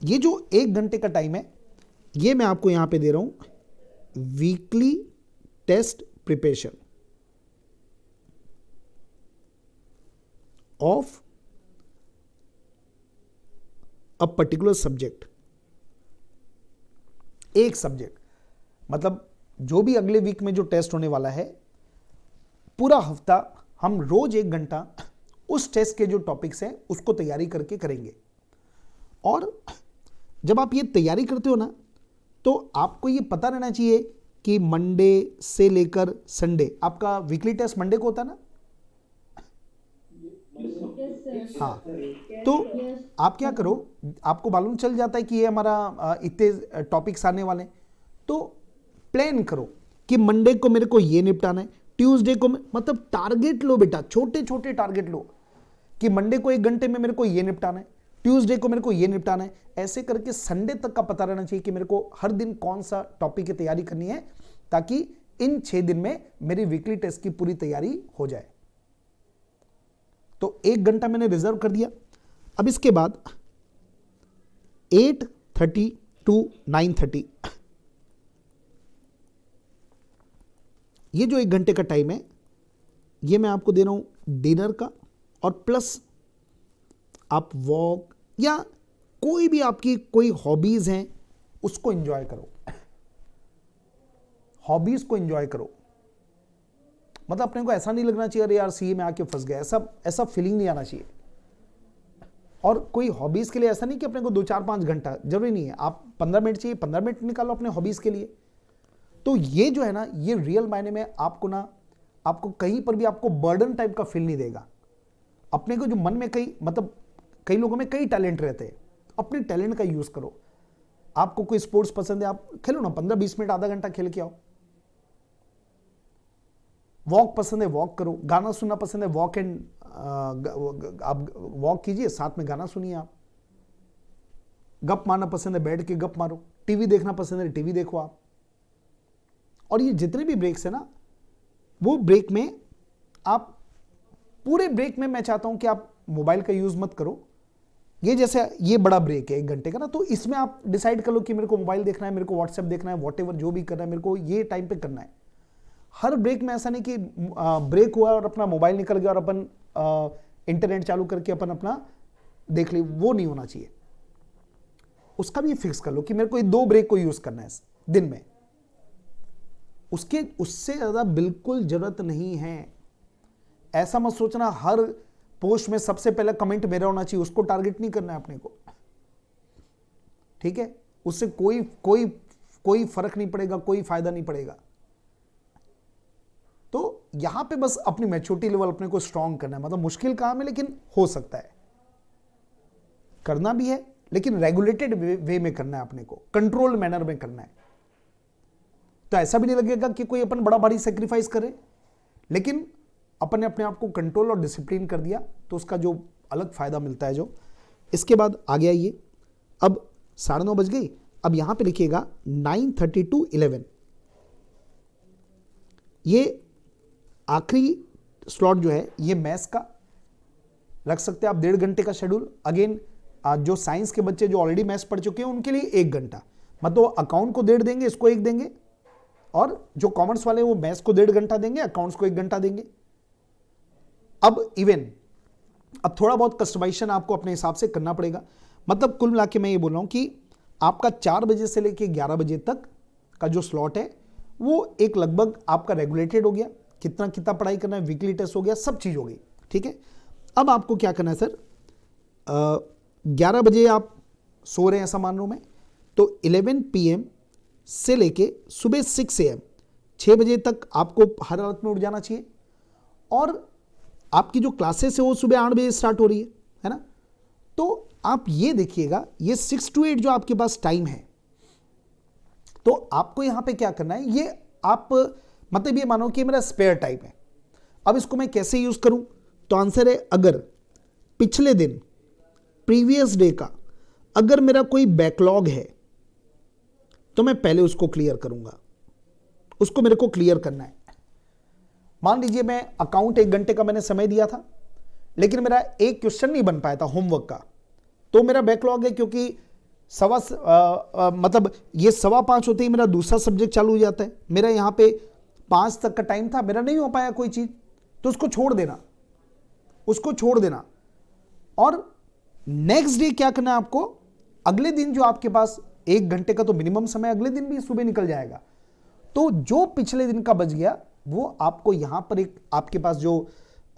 ये जो 1 घंटे का टाइम है, ये मैं आपको यहां पे दे रहा हूं weekly test preparation of a particular subject. एक सब्जेक्ट, मतलब जो भी अगले वीक में जो टेस्ट होने वाला है, पूरा हफ्ता हम रोज 1 घंटा उस टेस्ट के जो टॉपिक्स हैं उसको तैयारी करके करेंगे। और जब आप ये तैयारी करते हो ना, तो आपको ये पता रहना चाहिए कि मंडे से लेकर संडे, आपका वीकली टेस्ट मंडे को होता है ना? हाँ, तो आप क्या करो, आपको मालूम चल जाता है कि ये हमारा इतने टॉपिक्स आने वाले हैं, तो प्लान करो कि मंडे को मेरे को ये निपटाना है, ट्यूसडे को, मतलब टारगेट लो बेटा, छोटे छोटे टारगेट लो कि मंडे को 1 घंटे में मेरे को ये निपटाना है, ट्यूसडे को मेरे को ये निपटाना है। ऐसे करके संडे तक का पता रहना चाहिए कि मेरे को हर दिन कौन सा टॉपिक की तैयारी करनी है, ताकि इन 6 दिन में मेरी वीकली टेस्ट की पूरी तैयारी हो जाए। तो 1 घंटा मैंने रिजर्व कर दिया। अब इसके बाद 8:30 to 9:30 ये जो 1 घंटे का टाइम है, ये मैं आपको दे रहा हूं डिनर का, और प्लस आप वॉक या कोई भी आपकी कोई हॉबीज हैं उसको एंजॉय करो। हॉबीज को एंजॉय करो, मतलब अपने को ऐसा नहीं लगना चाहिए अरे यार सीए में आके फंस गया, ऐसा फीलिंग नहीं आना चाहिए। और कोई हॉबीज के लिए ऐसा नहीं कि अपने को 2-4-5 घंटा जरूरी नहीं है, आप 15 मिनट चाहिए 15 मिनट निकालो अपने हॉबीज के लिए। तो ये जो है ना, ये रियल मायने में आपको ना, आपको कहीं पर भी आपको बर्डन टाइप का फील नहीं देगा। अपने को जो मन में कई लोगों में कई टैलेंट रहते हैं, अपने टैलेंट का यूज करो। आपको कोई स्पोर्ट्स पसंद है, आप खेलो ना, 15-20 मिनट आधा घंटा खेल के आओ। वॉक पसंद है, वॉक करो। गाना सुनना पसंद है, आप वॉक कीजिए, साथ में गाना सुनिए। आप गप मारना पसंद है, बैठ के गप मारो। टीवी देखना पसंद है, टीवी देखो आप। और ये जितने भी ब्रेक्स है ना, वो ब्रेक में आप, पूरे ब्रेक में मैं चाहता हूं कि आप मोबाइल का यूज मत करो। ये जैसे ये बड़ा ब्रेक है 1 घंटे का ना, तो इसमें आप डिसाइड कर लो कि मेरे को मोबाइल देखना है, मेरे को व्हाट्सएप देखना है, वॉटेवर जो भी करना है, मेरे को ये टाइम पे करना है। हर ब्रेक में ऐसा नहीं कि ब्रेक हुआ और अपना मोबाइल निकल गया और अपन इंटरनेट चालू करके अपन अपना देख ली, वो नहीं होना चाहिए। उसका भी फिक्स कर लो कि मेरे को ये 2 ब्रेक को यूज करना है दिन में, उससे ज्यादा बिल्कुल जरूरत नहीं है। ऐसा मत सोचना हर पोस्ट में सबसे पहले कमेंट मेरा होना चाहिए, उसको टारगेट नहीं करना है अपने को, ठीक है? उससे कोई कोई कोई फर्क नहीं पड़ेगा, कोई फायदा नहीं पड़ेगा। तो यहां पे बस अपनी मैच्योरिटी लेवल अपने को स्ट्रांग करना है। मतलब मुश्किल काम है लेकिन हो सकता है, करना भी है, लेकिन रेगुलेटेड वे में करना है, अपने को कंट्रोल मैनर में करना है। तो ऐसा भी नहीं लगेगा कि कोई अपन बड़ा भारी सेक्रीफाइस करे, लेकिन अपन ने अपने आप को कंट्रोल और डिसिप्लिन कर दिया तो उसका जो अलग फायदा मिलता है जो। इसके बाद आ गया ये, अब 9:30 बज गई। अब यहां पे लिखिएगा 9:30 to 11, ये आखिरी स्लॉट जो है ये मैथ्स का रख सकते हैं आप, 1.5 घंटे का शेड्यूल। अगेन जो साइंस के बच्चे जो ऑलरेडी मैथ्स पढ़ चुके हैं उनके लिए 1 घंटा, मतलब अकाउंट को 1.5 देंगे, इसको 1 देंगे, और जो कॉमर्स वाले वो मैथ्स को 1.5 घंटा देंगे, अकाउंट्स को 1 घंटा देंगे। अब थोड़ा बहुत कस्टमाइजेशन आपको अपने हिसाब से करना पड़ेगा। मतलब कुल मिला के मैं ये बोल रहा हूं कि आपका 4 बजे से लेके 11 बजे तक का जो स्लॉट है वो एक लगभग आपका रेगुलेटेड हो गया, कितना कितना पढ़ाई करना है, वीकली टेस्ट हो गया, सब चीज हो गई, ठीक है? अब आपको क्या करना है सर, 11 बजे आप सो रहे हैं ऐसा मान लो मैं, तो 11 PM से लेके सुबह 6 AM 6 बजे तक आपको हर हालत में उठ जाना चाहिए। और आपकी जो क्लासेस है वो सुबह 8 बजे स्टार्ट हो रही है ना? तो आप ये देखिएगा, ये 6 to 8 जो आपके पास टाइम है, तो आपको यहां पे क्या करना है, ये आप मतलब ये मानो कि मेरा स्पेयर टाइम है। अब इसको मैं कैसे यूज करूं, तो आंसर है, अगर पिछले दिन प्रीवियस डे का अगर मेरा कोई बैकलॉग है तो मैं पहले उसको क्लियर करूंगा, उसको मेरे को क्लियर करना है। मान लीजिए मैं अकाउंट 1 घंटे का मैंने समय दिया था, लेकिन मेरा एक क्वेश्चन नहीं बन पाया था होमवर्क का, तो मेरा बैकलॉग है, क्योंकि मतलब ये 5:15 होते ही मेरा दूसरा सब्जेक्ट चालू हो जाता है। मेरा यहाँ पे 5 तक का टाइम था, मेरा नहीं हो पाया कोई चीज, तो उसको छोड़ देना, उसको छोड़ देना। और नेक्स्ट डे क्या करना है आपको, अगले दिन जो आपके पास 1 घंटे का तो मिनिमम समय, अगले दिन भी सुबह निकल जाएगा, तो जो पिछले दिन का बच गया वो आपको यहां पर एक आपके पास जो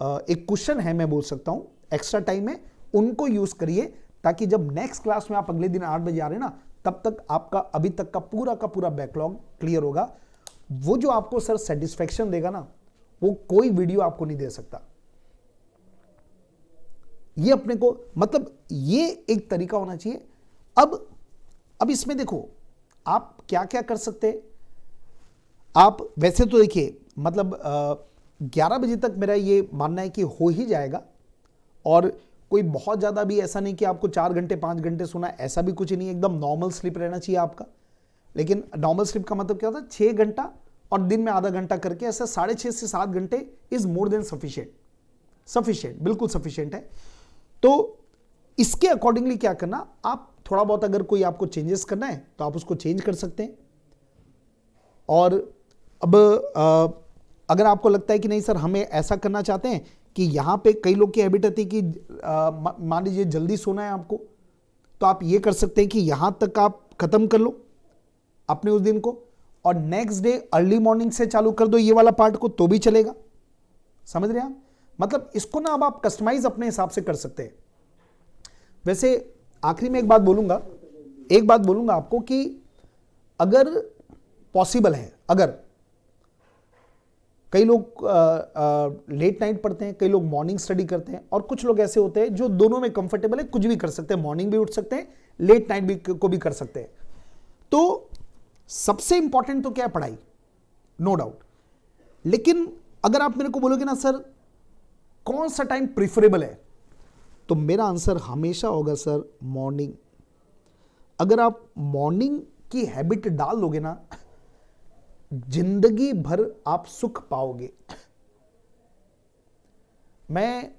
एक क्वेश्चन है, मैं बोल सकता हूं एक्स्ट्रा टाइम है, उनको यूज करिए, ताकि जब नेक्स्ट क्लास में आप अगले दिन 8 बजे आ रहे हैं ना, तब तक आपका अभी तक का पूरा बैकलॉग क्लियर होगा। वो जो आपको सर सेटिस्फेक्शन देगा ना, वो कोई वीडियो आपको नहीं दे सकता। ये अपने को मतलब ये एक तरीका होना चाहिए। अब इसमें देखो आप क्या क्या कर सकते हैं। आप वैसे तो देखिए मतलब 11 बजे तक मेरा ये मानना है कि हो ही जाएगा, और कोई बहुत ज़्यादा भी ऐसा नहीं कि आपको 4 घंटे 5 घंटे सोना, ऐसा भी कुछ नहीं, एकदम नॉर्मल स्लीप रहना चाहिए आपका। लेकिन नॉर्मल स्लीप का मतलब क्या होता है, 6 घंटा और दिन में आधा घंटा करके, ऐसा 6.5 से 7 घंटे इज मोर देन सफिशिएंट, बिल्कुल सफिशिएंट है। तो इसके अकॉर्डिंगली क्या करना, आप थोड़ा बहुत अगर कोई आपको चेंजेस करना है तो आप उसको चेंज कर सकते हैं। और अब अगर आपको लगता है कि नहीं सर हमें ऐसा करना चाहते हैं कि यहाँ पे कई लोग की हैबिट होती है कि मान लीजिए जल्दी सोना है आपको, तो आप ये कर सकते हैं कि यहाँ तक आप खत्म कर लो अपने उस दिन को, और नेक्स्ट डे अर्ली मॉर्निंग से चालू कर दो ये वाला पार्ट को, तो भी चलेगा। समझ रहे हैं आप? मतलब इसको ना अब आप कस्टमाइज अपने हिसाब से कर सकते हैं। वैसे आखिरी में एक बात बोलूंगा आपको कि अगर पॉसिबल है, अगर कई लोग लेट नाइट पढ़ते हैं, कई लोग मॉर्निंग स्टडी करते हैं, और कुछ लोग ऐसे होते हैं जो दोनों में कंफर्टेबल है, कुछ भी कर सकते हैं, मॉर्निंग भी उठ सकते हैं, लेट नाइट भी को भी कर सकते हैं। तो सबसे इंपॉर्टेंट तो क्या है, पढ़ाई, नो डाउट। लेकिन अगर आप मेरे को बोलोगे ना सर कौन सा टाइम प्रिफरेबल है, तो मेरा आंसर हमेशा होगा सर मॉर्निंग। अगर आप मॉर्निंग की हैबिट डाल लोगे ना, जिंदगी भर आप सुख पाओगे। मैं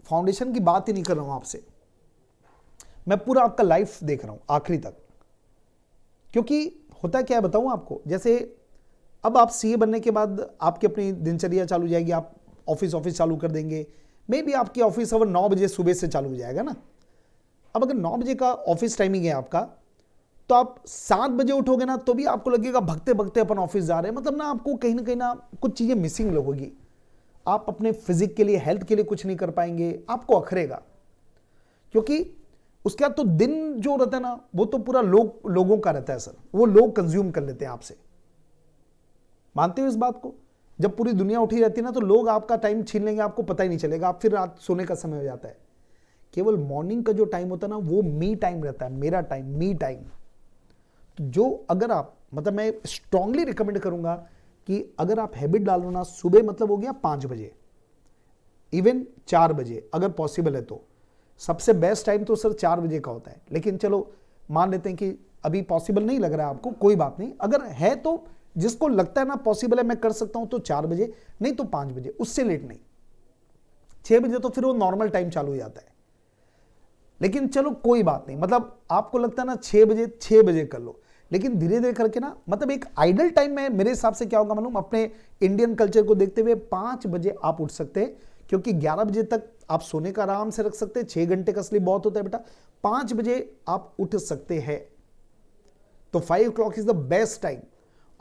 फाउंडेशन की बात ही नहीं कर रहा हूं आपसे, मैं पूरा आपका लाइफ देख रहा हूं आखिरी तक। क्योंकि होता क्या है बताऊं आपको, जैसे अब आप सीए बनने के बाद आपकी अपनी दिनचर्या चालू हो जाएगी, आप ऑफिस चालू कर देंगे, मे बी आपकी ऑफिस आवर 9 बजे सुबह से चालू हो जाएगा ना। अब अगर 9 बजे का ऑफिस टाइमिंग है आपका, तो आप 7 बजे उठोगे ना, तो भी आपको लगेगा भगते भगते अपन ऑफिस जा रहे हैं, मतलब ना आपको कहीं ना कुछ चीजें मिसिंग लगेगी। आप अपने फिजिक के लिए, हेल्थ के लिए कुछ नहीं कर पाएंगे, आपको अखरेगा। क्योंकि उसके बाद तो दिन जो रहता है ना, वो तो पूरा लोगों का रहता है सर, वो लोग कंज्यूम कर लेते हैं आपसे। मानते हो इस बात को? जब पूरी दुनिया उठी रहती है ना, तो लोग आपका टाइम छीन लेंगे, आपको पता ही नहीं चलेगा, आप फिर रात सोने का समय हो जाता है। केवल मॉर्निंग का जो टाइम होता है ना, वो मी टाइम रहता है, मेरा टाइम, मी टाइम। तो जो अगर आप, मतलब मैं स्ट्रांगली रिकमेंड करूंगा कि अगर आप हैबिट डालो ना, सुबह मतलब हो गया 5 बजे, इवन 4 बजे अगर पॉसिबल है तो। सबसे बेस्ट टाइम तो सर 4 बजे का होता है, लेकिन चलो मान लेते हैं कि अभी पॉसिबल नहीं लग रहा है आपको, कोई बात नहीं। अगर है तो जिसको लगता है ना पॉसिबल है मैं कर सकता हूं, तो 4 बजे, नहीं तो 5 बजे, उससे लेट नहीं। 6 बजे तो फिर वो नॉर्मल टाइम चालू हो जाता है। लेकिन चलो कोई बात नहीं, मतलब आपको लगता है ना 6 बजे कर लो, लेकिन धीरे धीरे करके ना, मतलब एक आइडल टाइम में मेरे हिसाब से क्या होगा मालूम, अपने इंडियन कल्चर को देखते हुए 5 बजे आप उठ सकते हैं, क्योंकि 11 बजे तक आप सोने का आराम से रख सकते हैं। 6 घंटे का स्लीप बहुत होता है बेटा, 5 बजे आप उठ सकते हैं, तो 5 o'clock is the best time.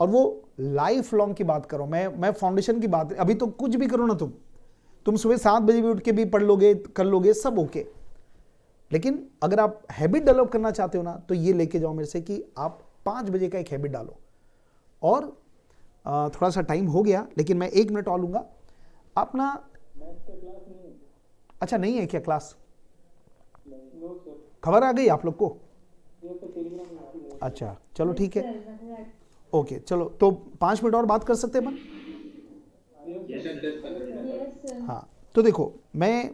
और वो लाइफ लॉन्ग की बात करो, मैं फाउंडेशन की बात, अभी तो कुछ भी करो ना, तुम सुबह 7 बजे भी उठ के भी पढ़ लोगे, कर लोगे, सब ओके। लेकिन अगर आप हैबिट डेवलप करना चाहते हो ना, तो ये लेके जाओ मेरे से कि आप 5 बजे का एक हैबिट डालो। और थोड़ा सा टाइम हो गया, लेकिन मैं 1 मिनट और लूंगा। आप ना, अच्छा नहीं है क्या क्लास? खबर आ गई आप लोग को? अच्छा चलो ठीक है, ओके चलो, तो 5 मिनट और बात कर सकते हैं अपन? हाँ, तो देखो मैं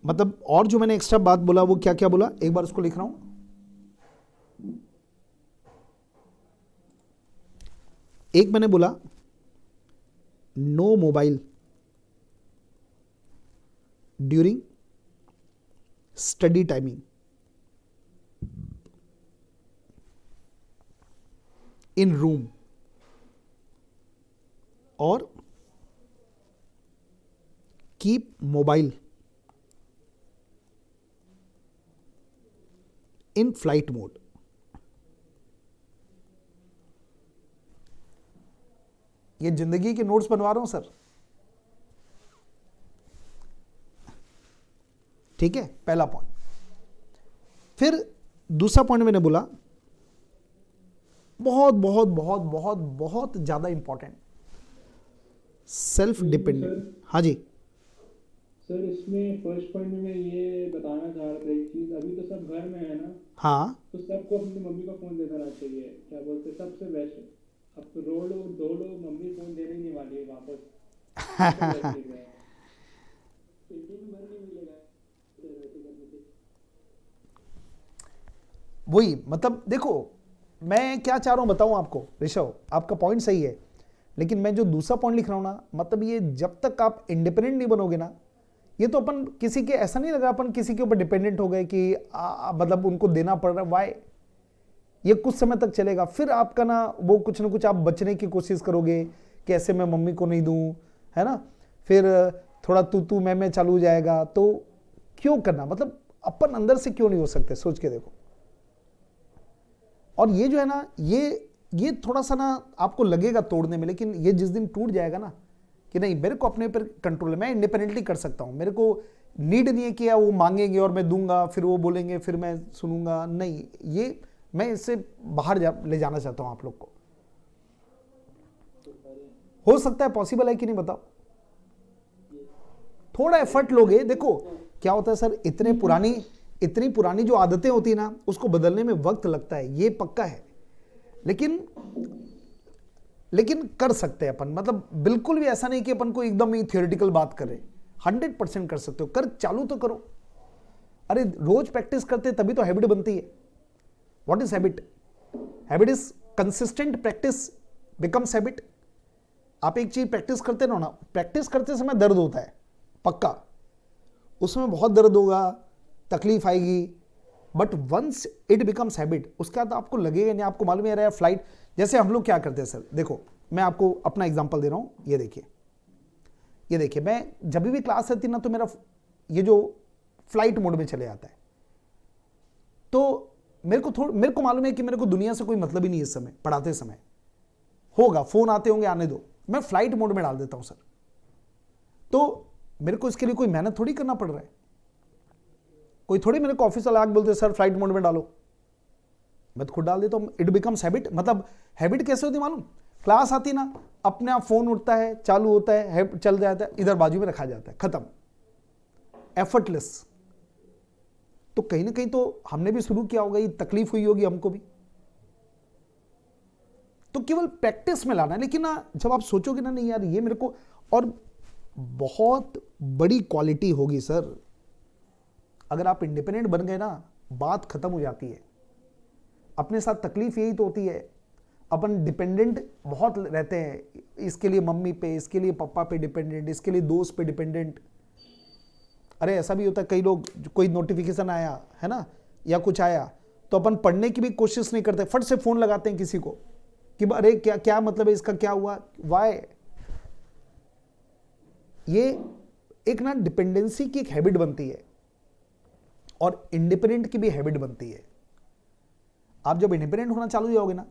मतलब और जो मैंने एक्स्ट्रा बात बोला वो क्या क्या बोला, एक बार उसको लिख रहा हूं। एक मैंने बोला no mobile during study timing, in room, और keep mobile in flight mode. ये जिंदगी के नोट्स बनवा रहा हूं सर, ठीक है, पहला पॉइंट। फिर दूसरा पॉइंट मैंने बोला बहुत बहुत बहुत बहुत बहुत ज्यादा इंपॉर्टेंट, सेल्फ डिपेंडेंट। हाँ जी सर, इसमें फर्स्ट पॉइंट में मैं ये बताना चाह रहा था एक चीज, अभी तो सब घर में है ना, हाँ, तो सबको अपनी मम्मी का फोन देना चाहिए, क्या बोलते हैं, सबसे बेस्ट। अब तो रो लो दो लो, मम्मी फोन देने नहीं वाली है वापस। वही मतलब देखो मैं क्या चाह रहा हूं बताऊं आपको ऋषभ, आपका पॉइंट सही है, लेकिन मैं जो दूसरा पॉइंट लिख रहा हूं ना, मतलब ये जब तक आप इंडिपेंडेंट नहीं बनोगे ना, ये तो अपन किसी के, ऐसा नहीं लगा अपन किसी के ऊपर डिपेंडेंट हो गए कि मतलब उनको देना पड़ रहा है, वाई, ये कुछ समय तक चलेगा, फिर आपका ना वो कुछ ना कुछ आप बचने की कोशिश करोगे, कैसे मैं मम्मी को नहीं दूं, है ना, फिर थोड़ा तू मैं चालू हो जाएगा। तो क्यों करना, मतलब अपन अंदर से क्यों नहीं हो सकते, सोच के देखो। और ये जो है ना, ये थोड़ा सा ना आपको लगेगा तोड़ने में, लेकिन ये जिस दिन टूट जाएगा ना कि नहीं मेरे को अपने पर कंट्रोल है, मैं इंडिपेंडेंटली कर सकता हूं, मेरे को नीड नहीं है कि वो मांगेंगे और मैं दूंगा, फिर वो बोलेंगे फिर मैं सुनूंगा, नहीं, ये मैं इससे बाहर ले जाना चाहता हूं आप लोग को। हो सकता है, पॉसिबल है कि नहीं बताओ? थोड़ा एफर्ट लोगे, देखो क्या होता है सर, इतनी पुरानी जो आदतें होती है ना, उसको बदलने में वक्त लगता है, ये पक्का है, लेकिन कर सकते हैं अपन, मतलब बिल्कुल भी ऐसा नहीं कि अपन को एकदम ही थियोरेटिकल बात करें, 100% कर सकते हो, कर चालू तो करो। अरे रोज प्रैक्टिस करते तभी तो हैबिट बनती है। What is habit? Habit is consistent practice becomes habit. आप एक चीज प्रैक्टिस करते रहो ना, प्रैक्टिस करते समय दर्द होता है पक्का, उसमें बहुत दर्द होगा, तकलीफ आएगी, but once it becomes habit, उसके बाद आपको लगेगा नहीं, आपको मालूम है यार फ्लाइट, जैसे हम लोग क्या करते हैं सर, देखो मैं आपको अपना एग्जांपल दे रहा हूं, ये देखिए मैं जब भी क्लास रहती ना, तो मेरा ये जो फ्लाइट मोड में चले जाता है, तो मेरे को मालूम है कि मेरे को दुनिया से कोई मतलब ही नहीं है इस समय, पढ़ाते समय होगा, फोन आते होंगे आने दो, मैं फ्लाइट मोड में डाल देता हूं सर। तो मेरे को इसके लिए कोई मेहनत थोड़ी करना पड़ रहा है, कोई थोड़ी मेरे को ऑफिस वाला बोलते सर फ्लाइट मोड में डालो, मैं तो खुद डाल देता हूं। It becomes habit. मतलब हैबिट कैसे होती मालूम, क्लास आती ना, अपने आप फोन उठता है, चालू होता है, चल जाता है, इधर बाजू में रखा जाता है, खत्म, एफर्टलेस। तो कहीं ना कहीं तो हमने भी शुरू किया होगा, ये तकलीफ हुई होगी हमको भी। तो केवल प्रैक्टिस में लाना है। लेकिन ना जब आप सोचोगे ना, नहीं यार ये मेरे को, और बहुत बड़ी क्वालिटी होगी सर, अगर आप इंडिपेंडेंट बन गए ना, बात खत्म हो जाती है। अपने साथ तकलीफ यही तो होती है, अपन डिपेंडेंट बहुत रहते हैं, इसके लिए मम्मी पे, इसके लिए पापा पे डिपेंडेंट, इसके लिए दोस्त पे डिपेंडेंट। अरे ऐसा भी होता है, कई लोग, कोई नोटिफिकेशन आया है ना या कुछ आया तो अपन पढ़ने की भी कोशिश नहीं करते, फट से फोन लगाते हैं किसी को कि अरे क्या क्या मतलब है इसका, क्या हुआ, वाई। ये एक ना डिपेंडेंसी की एक हैबिट बनती है और इंडिपेंडेंट की भी हैबिट बनती है। आप जब इंडिपेंडेंट होना चालू हो जाओगे ना,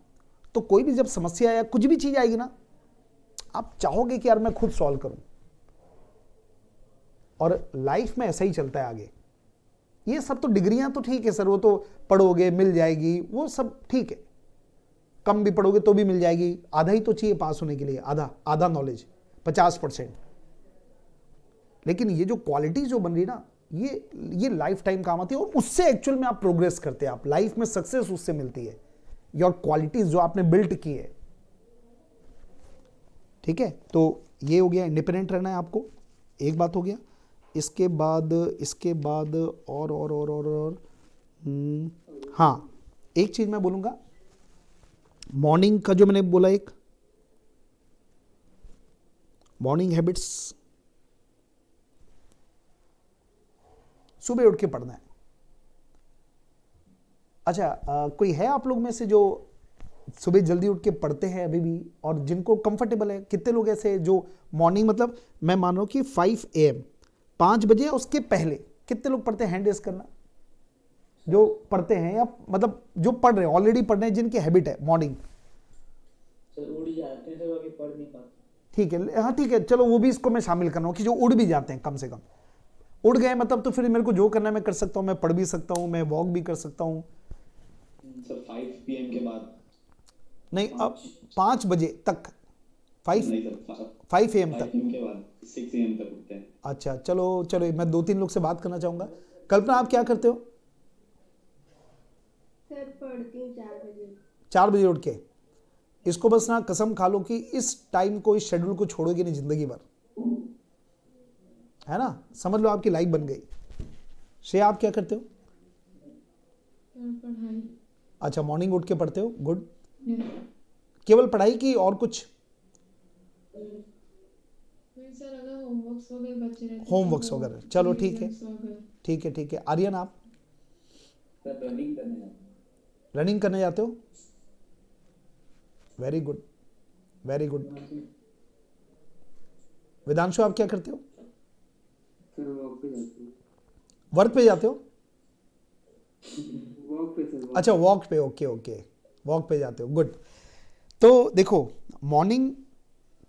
तो कोई भी जब समस्या या कुछ भी चीज आएगी ना, आप चाहोगे कि यार मैं खुद सॉल्व करूं। और लाइफ में ऐसा ही चलता है आगे। ये सब तो डिग्रियां तो ठीक है सर, वो तो पढ़ोगे मिल जाएगी, वो सब ठीक है, कम भी पढ़ोगे तो भी मिल जाएगी, आधा ही तो चाहिए पास होने के लिए, आधा नॉलेज, 50%। लेकिन ये जो क्वालिटी जो बन रही ना, ये लाइफ टाइम काम आती है, और उससे एक्चुअल में आप प्रोग्रेस करते हैं, आप लाइफ में सक्सेस उससे मिलती है, योर क्वालिटीज जो आपने बिल्ट की है। ठीक है, तो ये हो गया, इंडिपेंडेंट रहना है आपको, एक बात हो गया। इसके बाद और हाँ, एक चीज मैं बोलूंगा, मॉर्निंग का जो मैंने बोला, एक मॉर्निंग हैबिट्स, सुबह उठ के पढ़ना है। अच्छा, कोई है आप लोग में से जो सुबह जल्दी उठ के पढ़ते हैं अभी भी, और जिनको कंफर्टेबल है? कितने लोग ऐसे जो मॉर्निंग, मतलब मैं मान रहा हूं कि 5 AM, 5 बजे उसके पहले कितने लोग पढ़ते हैं? हैंड रेस करना, जो पढ़ते हैं, या मतलब जो पढ़ रहे हैं, ऑलरेडी पढ़ रहे हैं, जिनकी हैबिट है मॉर्निंग। सर उड़ जाते हैं, सर अभी पढ़ नहीं पाते। ठीक है, हाँ ठीक है, चलो वो भी इसको मैं शामिल कर रहा हूँ कि जो उड़ भी जाते हैं, कम से कम उड़ गए मतलब, तो फिर मेरे को जो करना है मैं कर सकता हूँ, मैं पढ़ भी सकता हूँ, मैं वॉक भी कर सकता हूँ। सर 5 PM के बाद नहीं, अब 5 बजे तक, 5 नहीं सर, 5 AM तक, 5 PM के बाद 6 AM तक उठते हैं। अच्छा चलो मैं 2-3 लोग से बात करना चाहूंगा। कल्पना, आप क्या करते हो? सर पढ़ती हूँ 4 बजे। 4 बजे उठ के, इसको बस ना कसम खा लो कि इस टाइम को, इस शेड्यूल को छोड़ोगे नहीं जिंदगी भर, है ना? समझ लो आपकी लाइफ बन गई। श्रेया, आप क्या करते हो? पढ़ाई। अच्छा, मॉर्निंग उठ के पढ़ते हो, गुड। केवल पढ़ाई की और कुछ? सर अगर होमवर्क्स वगैरह बचे रहते हैं, होमवर्क्स वगैरह, चलो ठीक है, ठीक है। आर्यन, आप? सर रनिंग करने जाता हूं। रनिंग करने जाते हो, very good, very good. Vedanshu, आप क्या करते हो? सर वॉक पे जाता हूं। वर्क पे जाते हो? वॉक पे सर। अच्छा, वॉक पे, ओके, वॉक पे जाते हो, गुड। तो देखो, मॉर्निंग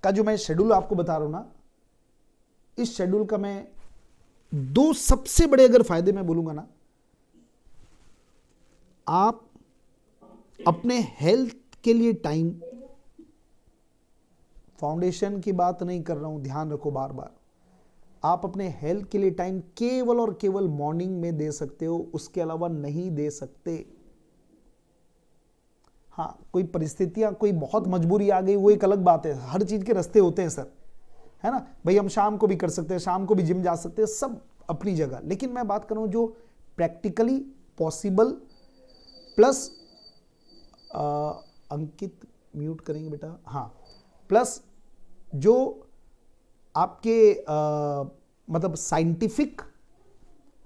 का जो मैं शेड्यूल आपको बता रहा हूं ना, इस शेड्यूल का मैं 2 सबसे बड़े अगर फायदे मैं बोलूंगा ना, आप अपने हेल्थ के लिए टाइम, फाउंडेशन की बात नहीं कर रहा हूं, ध्यान रखो बार बार, आप अपने हेल्थ के लिए टाइम केवल और केवल मॉर्निंग में दे सकते हो, उसके अलावा नहीं दे सकते। हाँ, कोई परिस्थितियां, कोई बहुत मजबूरी आ गई, वो एक अलग बात है, हर चीज के रास्ते होते हैं सर, है ना भाई? हम शाम को भी कर सकते हैं, शाम को भी जिम जा सकते हैं, सब अपनी जगह। लेकिन मैं बात कर रहा हूं जो प्रैक्टिकली पॉसिबल, प्लस अंकित म्यूट करेंगे बेटा, हाँ, प्लस जो आपके मतलब साइंटिफिक,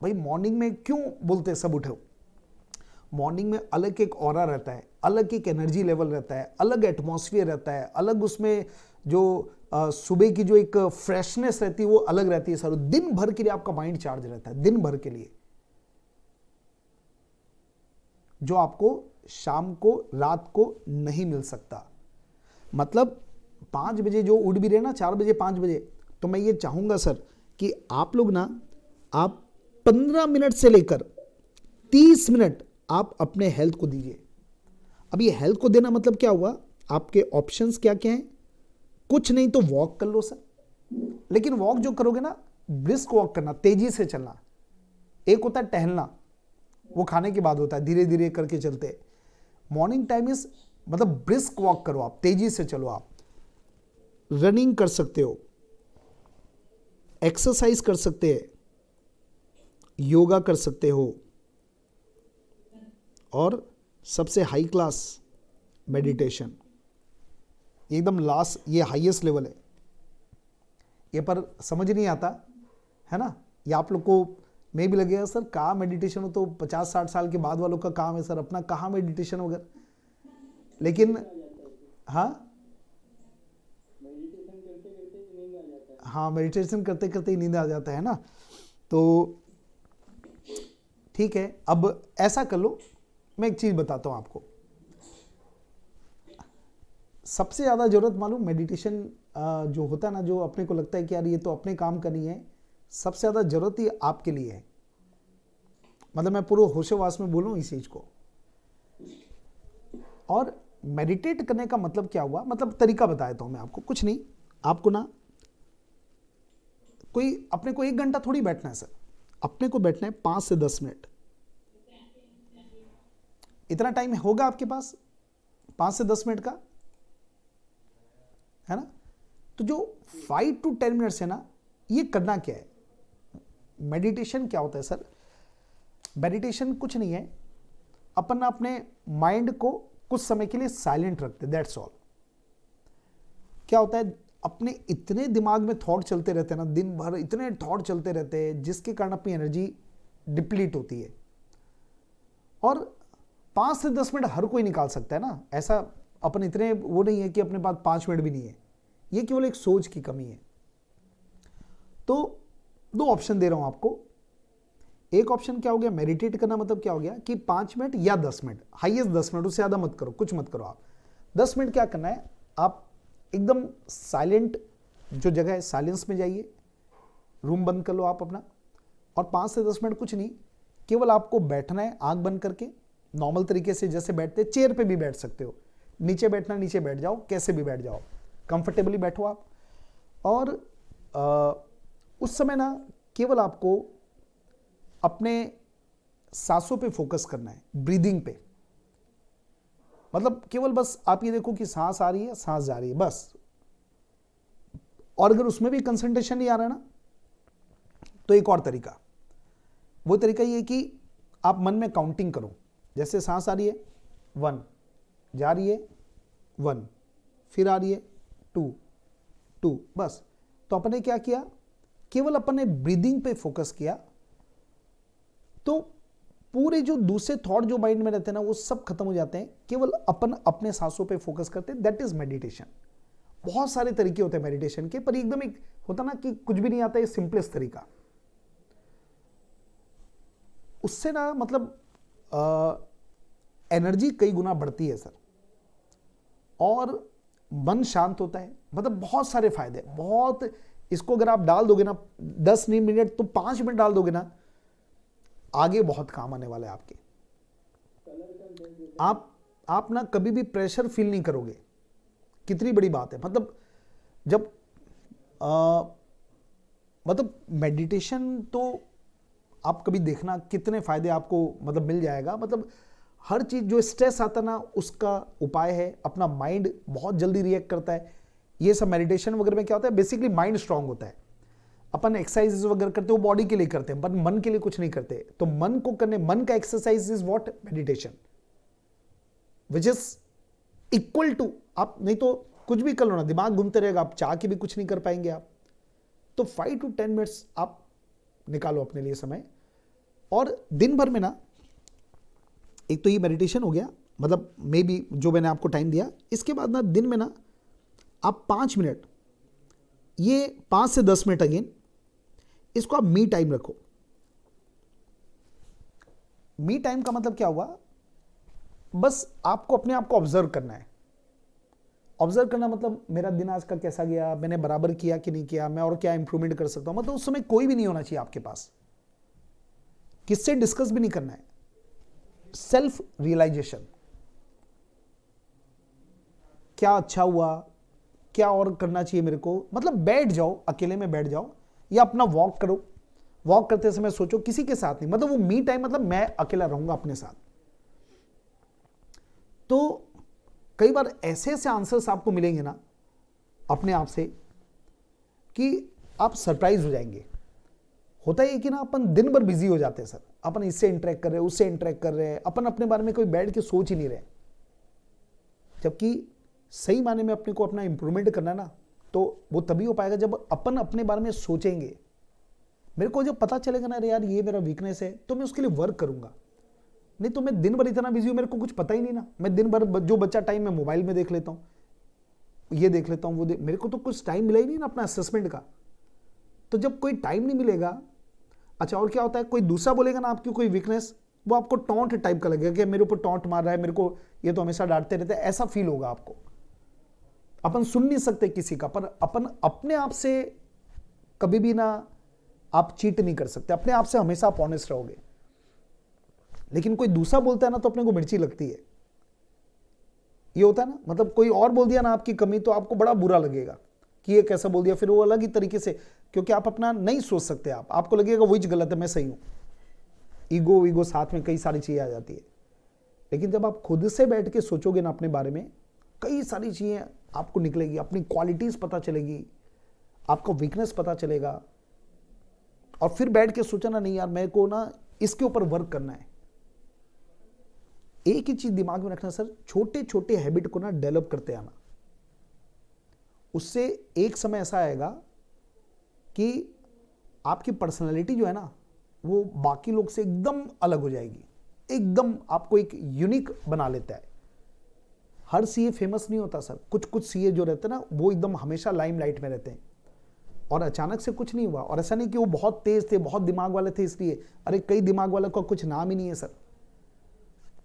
भाई मॉर्निंग में क्यों बोलते हैं सब उठो? मॉर्निंग में अलग एक ऑरा रहता है, अलग एक एनर्जी लेवल रहता है, अलग एटमॉस्फेयर रहता है, अलग उसमें जो सुबह की जो एक फ्रेशनेस रहती है वो अलग रहती है सर। दिन भर के लिए आपका माइंड चार्ज रहता है, दिन भर के लिए, जो आपको शाम को, रात को नहीं मिल सकता। मतलब 5 बजे जो उठ भी रहे ना, 4 बजे 5 बजे, तो मैं ये चाहूँगा सर कि आप लोग ना, आप 15 मिनट से लेकर 30 मिनट आप अपने हेल्थ को दीजिए। अब ये हेल्थ को देना मतलब क्या हुआ, आपके ऑप्शंस क्या क्या हैं? कुछ नहीं तो वॉक कर लो सर, लेकिन वॉक जो करोगे ना, ब्रिस्क वॉक करना, तेजी से चलना। एक होता है टहलना, वो खाने के बाद होता है, धीरे धीरे करके चलते। मॉर्निंग टाइम इज मतलब ब्रिस्क वॉक करो, आप तेजी से चलो। आप रनिंग कर सकते हो, एक्सरसाइज कर सकते हैं, योगा कर सकते हो, और सबसे हाई क्लास मेडिटेशन, एकदम लास्ट, ये हाईएस्ट लेवल है। ये पर समझ नहीं आता है ना, ये आप लोग को में भी लगेगा सर कहाँ मेडिटेशन हो, तो 50-60 साल के बाद वालों का काम है सर, अपना कहाँ मेडिटेशन वगैरह। लेकिन हाँ हाँ, मेडिटेशन करते करते ही नींद आ जाता है ना। तो ठीक है, अब ऐसा कर लो, मैं एक चीज बताता हूं आपको। सबसे ज्यादा जरूरत मालूम मेडिटेशन जो होता है ना, जो अपने को लगता है कि यार ये तो अपने काम करनी है, सबसे ज्यादा जरूरत ही आपके लिए है। मतलब मैं पूरे होशोवास में बोलूं इस चीज को। और मेडिटेट करने का मतलब क्या हुआ, मतलब तरीका बता देता हूं मैं आपको। कुछ नहीं, आपको ना कोई अपने को 1 घंटा थोड़ी बैठना है सर, अपने को बैठना है 5 से 10 मिनट। इतना टाइम होगा आपके पास 5 से 10 मिनट का, है ना। तो जो 5 to 10 मिनट्स है ना, ये करना क्या है। मेडिटेशन क्या होता है सर, मेडिटेशन कुछ नहीं है, अपन अपने माइंड को कुछ समय के लिए साइलेंट रखते, दैट्स ऑल। क्या होता है, अपने इतने दिमाग में थॉट चलते रहते हैं ना, दिन भर इतने थॉट चलते रहते हैं, जिसके कारण अपनी एनर्जी डिप्लीट होती है। और 5 से 10 मिनट हर कोई निकाल सकता है ना, ऐसा अपन इतने वो नहीं है कि अपने पास 5 मिनट भी नहीं है, ये केवल एक सोच की कमी है। तो 2 ऑप्शन दे रहा हूं आपको। एक ऑप्शन क्या हो गया, मेडिटेट करना मतलब क्या हो गया कि 5 मिनट या 10 मिनट, हाईएस्ट 10 मिनट, उससे ज्यादा मत करो, कुछ मत करो आप। 10 मिनट क्या करना है, आप एकदम साइलेंट जो जगह है, साइलेंस में जाइए, रूम बंद कर लो आप अपना, और 5 से 10 मिनट कुछ नहीं, केवल आपको बैठना है आंख बंद करके, नॉर्मल तरीके से जैसे बैठते, चेयर पे भी बैठ सकते हो, नीचे बैठना नीचे बैठ जाओ, कैसे भी बैठ जाओ, कंफर्टेबली बैठो आप। और उस समय ना केवल आपको अपने सांसों पे फोकस करना है, ब्रीदिंग पे। मतलब केवल बस आप ये देखो कि सांस आ रही है, सांस जा रही है, बस। और अगर उसमें भी कंसंट्रेशन नहीं आ रहा ना, तो एक और तरीका, वो तरीका ये कि आप मन में काउंटिंग करो। जैसे सांस आ रही है 1, जा रही है 1, फिर आ रही है 2, 2, बस। तो अपने क्या किया, केवल अपने ब्रीदिंग पे फोकस किया, तो पूरे जो दूसरे थॉट जो माइंड में रहते हैं ना, वो सब खत्म हो जाते हैं, केवल अपन अपने सांसों पे फोकस करते हैं, दैट इज मेडिटेशन। बहुत सारे तरीके होते हैं मेडिटेशन के, पर एकदम एक होता ना कि कुछ भी नहीं आता, ये सिंपलेस्ट तरीका। उससे ना मतलब एनर्जी कई गुना बढ़ती है सर, और मन शांत होता है। मतलब बहुत सारे फायदे, बहुत। इसको अगर आप डाल दोगे ना 10 नहीं मिनट, तो 5 मिनट डाल दोगे ना, आगे बहुत काम आने वाला है आपके। आप ना कभी भी प्रेशर फील नहीं करोगे, कितनी बड़ी बात है। मतलब जब मतलब मेडिटेशन तो आप कभी देखना कितने फायदे आपको मतलब मिल जाएगा। मतलब हर चीज जो स्ट्रेस आता ना, उसका उपाय है। अपना माइंड बहुत जल्दी रिएक्ट करता है। ये सब मेडिटेशन वगैरह में क्या होता है, बेसिकली माइंड स्ट्रांग होता है। अपन एक्सरसाइज वगैरह करते हो बॉडी के लिए करते हैं, पर मन के लिए कुछ नहीं करते। तो मन को करने, मन का exercise is what, meditation, which is equal to, आप नहीं तो कुछ भी कर लो ना, दिमाग घूमते रहेगा, आप चाह के भी कुछ नहीं कर पाएंगे आप। तो 5 to 10 मिनट्स आप निकालो अपने लिए समय। और दिन भर में ना, एक तो ये मेडिटेशन हो गया, मतलब मे बी जो मैंने आपको टाइम दिया। इसके बाद ना दिन में ना आप 5 मिनट, ये 5 से 10 मिनट अगेन, इसको आप मी टाइम रखो। मी टाइम का मतलब क्या हुआ, बस आपको अपने आप को ऑब्जर्व करना है। ऑब्जर्व करना मतलब मेरा दिन आज का कैसा गया, मैंने बराबर किया कि नहीं किया, मैं और क्या इंप्रूवमेंट कर सकता हूं, मतलब उस समय कोई भी नहीं होना चाहिए आपके पास, किससे डिस्कस भी नहीं करना है। सेल्फ रियलाइजेशन, क्या अच्छा हुआ, क्या और करना चाहिए मेरे को, मतलब बैठ जाओ, अकेले में बैठ जाओ या अपना वॉक करो, वॉक करते समय सोचो, किसी के साथ नहीं, मतलब वो मी टाइम, मतलब मैं अकेला रहूंगा अपने साथ। तो कई बार ऐसे ऐसे आंसर्स आपको मिलेंगे ना अपने आप से कि आप सरप्राइज हो जाएंगे। होता है कि ना अपन दिन भर बिजी हो जाते हैं सर, अपन इससे इंटरेक्ट कर रहे हैं, उससे इंटरेक्ट कर रहे हैं, अपन अपने बारे में कोई बैठ के सोच ही नहीं रहे। जबकि सही माने में अपने को अपना इंप्रूवमेंट करना है ना, तो वो तभी हो पाएगा जब अपन अपने बारे में सोचेंगे। मेरे को जब पता चलेगा ना, अरे यार ये मेरा वीकनेस है, तो मैं उसके लिए वर्क करूंगा। नहीं तो मैं दिन भर इतना बिजी हूं, मेरे को कुछ पता ही नहीं ना, मैं दिन भर जो बच्चा टाइम मैं मोबाइल में देख लेता हूं, ये देख लेता हूं, मेरे को तो कुछ टाइम मिला ही नहीं ना अपना असेसमेंट का। तो जब कोई टाइम नहीं मिलेगा, अच्छा और क्या होता है, कोई दूसरा बोलेगा ना आपकी कोई वीकनेस, वो आपको टॉन्ट टाइप का लगेगा कि मेरे ऊपर टॉन्ट मार रहा है, मेरे को ये तो हमेशा डांटते रहते हैं, ऐसा फील होगा आपको। अपन सुन नहीं सकते किसी का, पर अपन अपने आप से कभी भी ना आप चीट नहीं कर सकते, अपने आप से हमेशा आप ऑनेस्ट रहोगे। लेकिन कोई दूसरा बोलता है ना तो अपने को मिर्ची लगती है, ये होता है ना, मतलब कोई और बोल दिया ना आपकी कमी तो आपको बड़ा बुरा लगेगा कि ये कैसा बोल दिया, फिर वो अलग ही तरीके से, क्योंकि आप अपना नहीं सोच सकते, आपको लगेगा वही गलत है, मैं सही हूं। ईगो साथ में कई सारी चीजें आ जाती है। लेकिन जब आप खुद से बैठ के सोचोगे ना अपने बारे में, कई सारी चीजें आपको निकलेगी, अपनी क्वालिटीज पता चलेगी, आपका वीकनेस पता चलेगा, और फिर बैठ के सोचना नहीं यार मेरे को ना इसके ऊपर वर्क करना है। एक ही चीज दिमाग में रखना सर, छोटे छोटे हैबिट को ना डेवलप करते आना, उससे एक समय ऐसा आएगा कि आपकी पर्सनालिटी जो है ना वो बाकी लोग से एकदम अलग हो जाएगी, एकदम आपको एक यूनिक बना लेता है। हर सीए फेमस नहीं होता सर, कुछ कुछ सीए जो रहते हैं ना वो एकदम हमेशा लाइमलाइट में रहते हैं, और अचानक से कुछ नहीं हुआ। और ऐसा नहीं कि वो बहुत तेज थे, बहुत दिमाग वाले थे इसलिए, अरे कई दिमाग वालों का कुछ नाम ही नहीं है सर।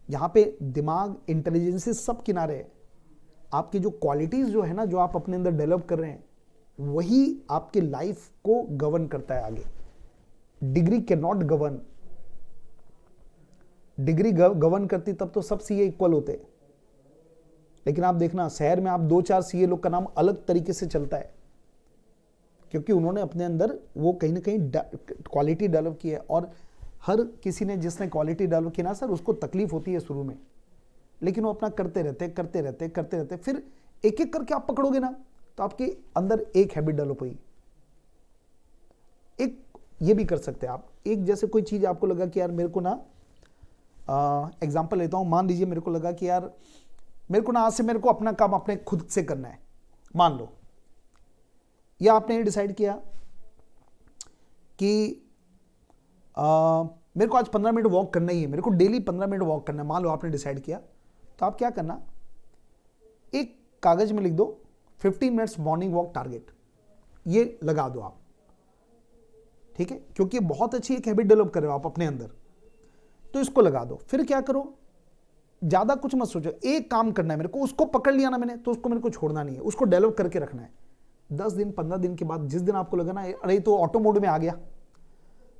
यहां पे दिमाग, इंटेलिजेंस सब किनारे है, आपकी जो क्वालिटीज जो है ना, जो आप अपने अंदर डेवलप कर रहे हैं, वही आपके लाइफ को गवर्न करता है आगे। Degree can not govern, degree govern करती तब तो सब सीए इक्वल होते। लेकिन आप देखना शहर में आप 2-4 सीए लोग का नाम अलग तरीके से चलता है, क्योंकि उन्होंने अपने अंदर वो कहीं ना कहीं क्वालिटी डेवलप की है। और हर किसी ने जिसने क्वालिटी डेवलप की ना सर, उसको तकलीफ होती है शुरू में, लेकिन वो अपना करते रहते, फिर एक एक करके आप पकड़ोगे ना तो आपके अंदर एक हैबिट डेवलप हुई। एक ये भी कर सकते हैं आप, एक जैसे कोई चीज आपको लगा कि यार मेरे को ना, एग्जांपल लेता हूं, मान लीजिए मेरे को लगा कि यार मेरे को ना आज से मेरे को अपना काम अपने खुद से करना है, मान लो, या आपने ये डिसाइड किया कि मेरे को आज 15 मिनट वॉक करना ही है, मेरे को डेली 15 मिनट वॉक करना है, मान लो आपने डिसाइड किया, तो आप क्या करना, एक कागज में लिख दो 15 मिनट्स मॉर्निंग वॉक टारगेट, ये लगा दो आप, ठीक है, क्योंकि बहुत अच्छी एक हैबिट डेवलप कर रहे हो आप अपने अंदर, तो इसको लगा दो। फिर क्या करो, ज्यादा कुछ मत सोचो, एक काम करना है मेरे को, उसको पकड़ लिया ना मैंने तो उसको मेरे को छोड़ना नहीं है, उसको डेवलप करके रखना है। 10 दिन 15 दिन के बाद जिस दिन आपको लगा ना अरे तो ऑटो मोड में आ गया,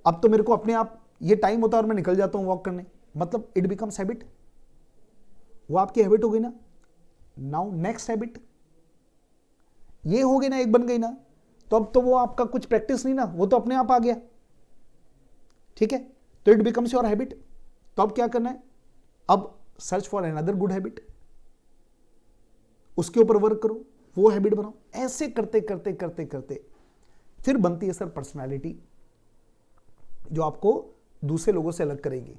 अब तो मेरे को अपने आप ये टाइम होता है और मैं निकल जाता हूं वॉक करने, मतलब इट बिकम्स हैबिट, वो आपकी हैबिट हो गई ना। नाउ नेक्स्ट हैबिट, ये हो गई ना, एक बन गई ना, तो अब तो वो आपका कुछ प्रैक्टिस नहीं ना, वो तो अपने आप आ गया, ठीक है, तो इट बिकम्स योर हैबिट। तो अब क्या करना है, अब search for another good habit, उसके ऊपर वर्क करो, वो हैबिट बनाओ। ऐसे करते करते करते करते फिर बनती है सर पर्सनालिटी, जो आपको दूसरे लोगों से अलग करेगी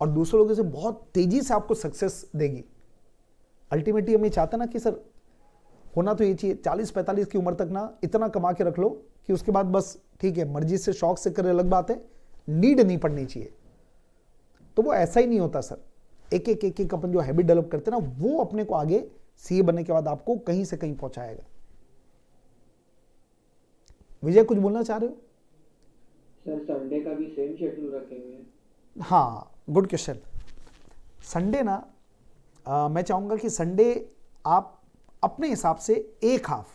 और दूसरे लोगों से बहुत तेजी से आपको सक्सेस देगी। अल्टीमेटली हम ये चाहते ना कि सर होना तो ये चाहिए 40-45 की उम्र तक ना इतना कमा के रख लो कि उसके बाद बस ठीक है, मर्जी से शौक से करे अलग बात है, नीड नहीं पड़नी चाहिए। तो वो ऐसा ही नहीं होता सर, एक एक अपन जो हैबिट डेवलप करते हैं ना, वो अपने को आगे सीए बनने के बाद आपको कहीं से कहीं पहुंचाएगा। विजय कुछ बोलना चाह रहे हो? सर संडे का भी सेम शेड्यूल रखेंगे? हाँ, गुड क्वेश्चन। संडे ना मैं चाहूंगा कि संडे आप अपने हिसाब से एक हाफ,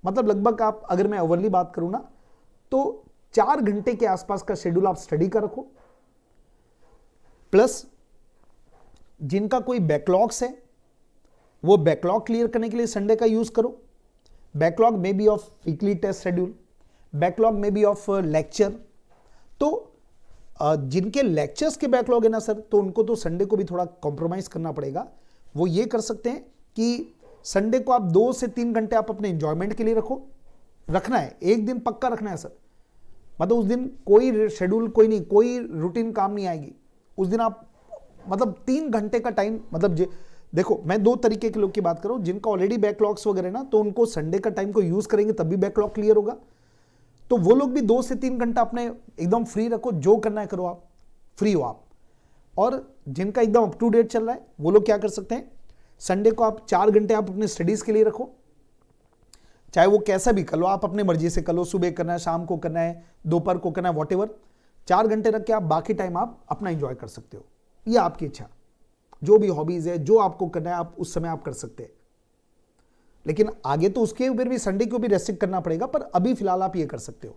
मतलब लगभग आप, अगर मैं ओवरली बात करूं ना, तो 4 घंटे के आसपास का शेड्यूल आप स्टडी का रखो, प्लस जिनका कोई बैकलॉग्स है वो बैकलॉग क्लियर करने के लिए संडे का यूज करो। Backlog may be of weekly test schedule, backlog may be of lecture. तो जिनके लेक्चर्स के बैकलॉग है ना सर, तो उनको तो संडे को भी थोड़ा कॉम्प्रोमाइज करना पड़ेगा। वो ये कर सकते हैं कि संडे को आप 2 से 3 घंटे आप अपने एंजॉयमेंट के लिए रखना है, एक दिन पक्का रखना है सर। मतलब उस दिन कोई शेड्यूल, कोई नहीं, कोई रूटीन काम नहीं आएगी उस दिन। आप मतलब 3 घंटे का टाइम, मतलब देखो मैं 2 तरीके के लोग की बात करूं, जिनका ऑलरेडी बैकलॉग्स वगैरह ना, तो उनको संडे का टाइम को यूज करेंगे तब भी बैकलॉग क्लियर होगा। तो वो लोग भी 2 से 3 घंटा अपने एकदम फ्री रखो, जो करना है करो, आप फ्री हो आप। और जिनका एकदम अप टू डेट चल रहा है वो लोग क्या कर सकते हैं, संडे को आप 4 घंटे आप अपने स्टडीज के लिए रखो, चाहे वो कैसा भी कर लो, आप अपने मर्जी से कर लो, सुबह करना है, शाम को करना है, दोपहर को करना है, वॉटेवर 4 घंटे रख के आप बाकी टाइम आप अपना एंजॉय कर सकते हो। ये आपकी इच्छा, जो भी हॉबीज है, जो आपको करना है आप उस समय आप कर सकते हैं। लेकिन आगे तो उसके ऊपर भी, संडे को भी रेस्ट्रिक्ट करना पड़ेगा, पर अभी फिलहाल आप ये कर सकते हो।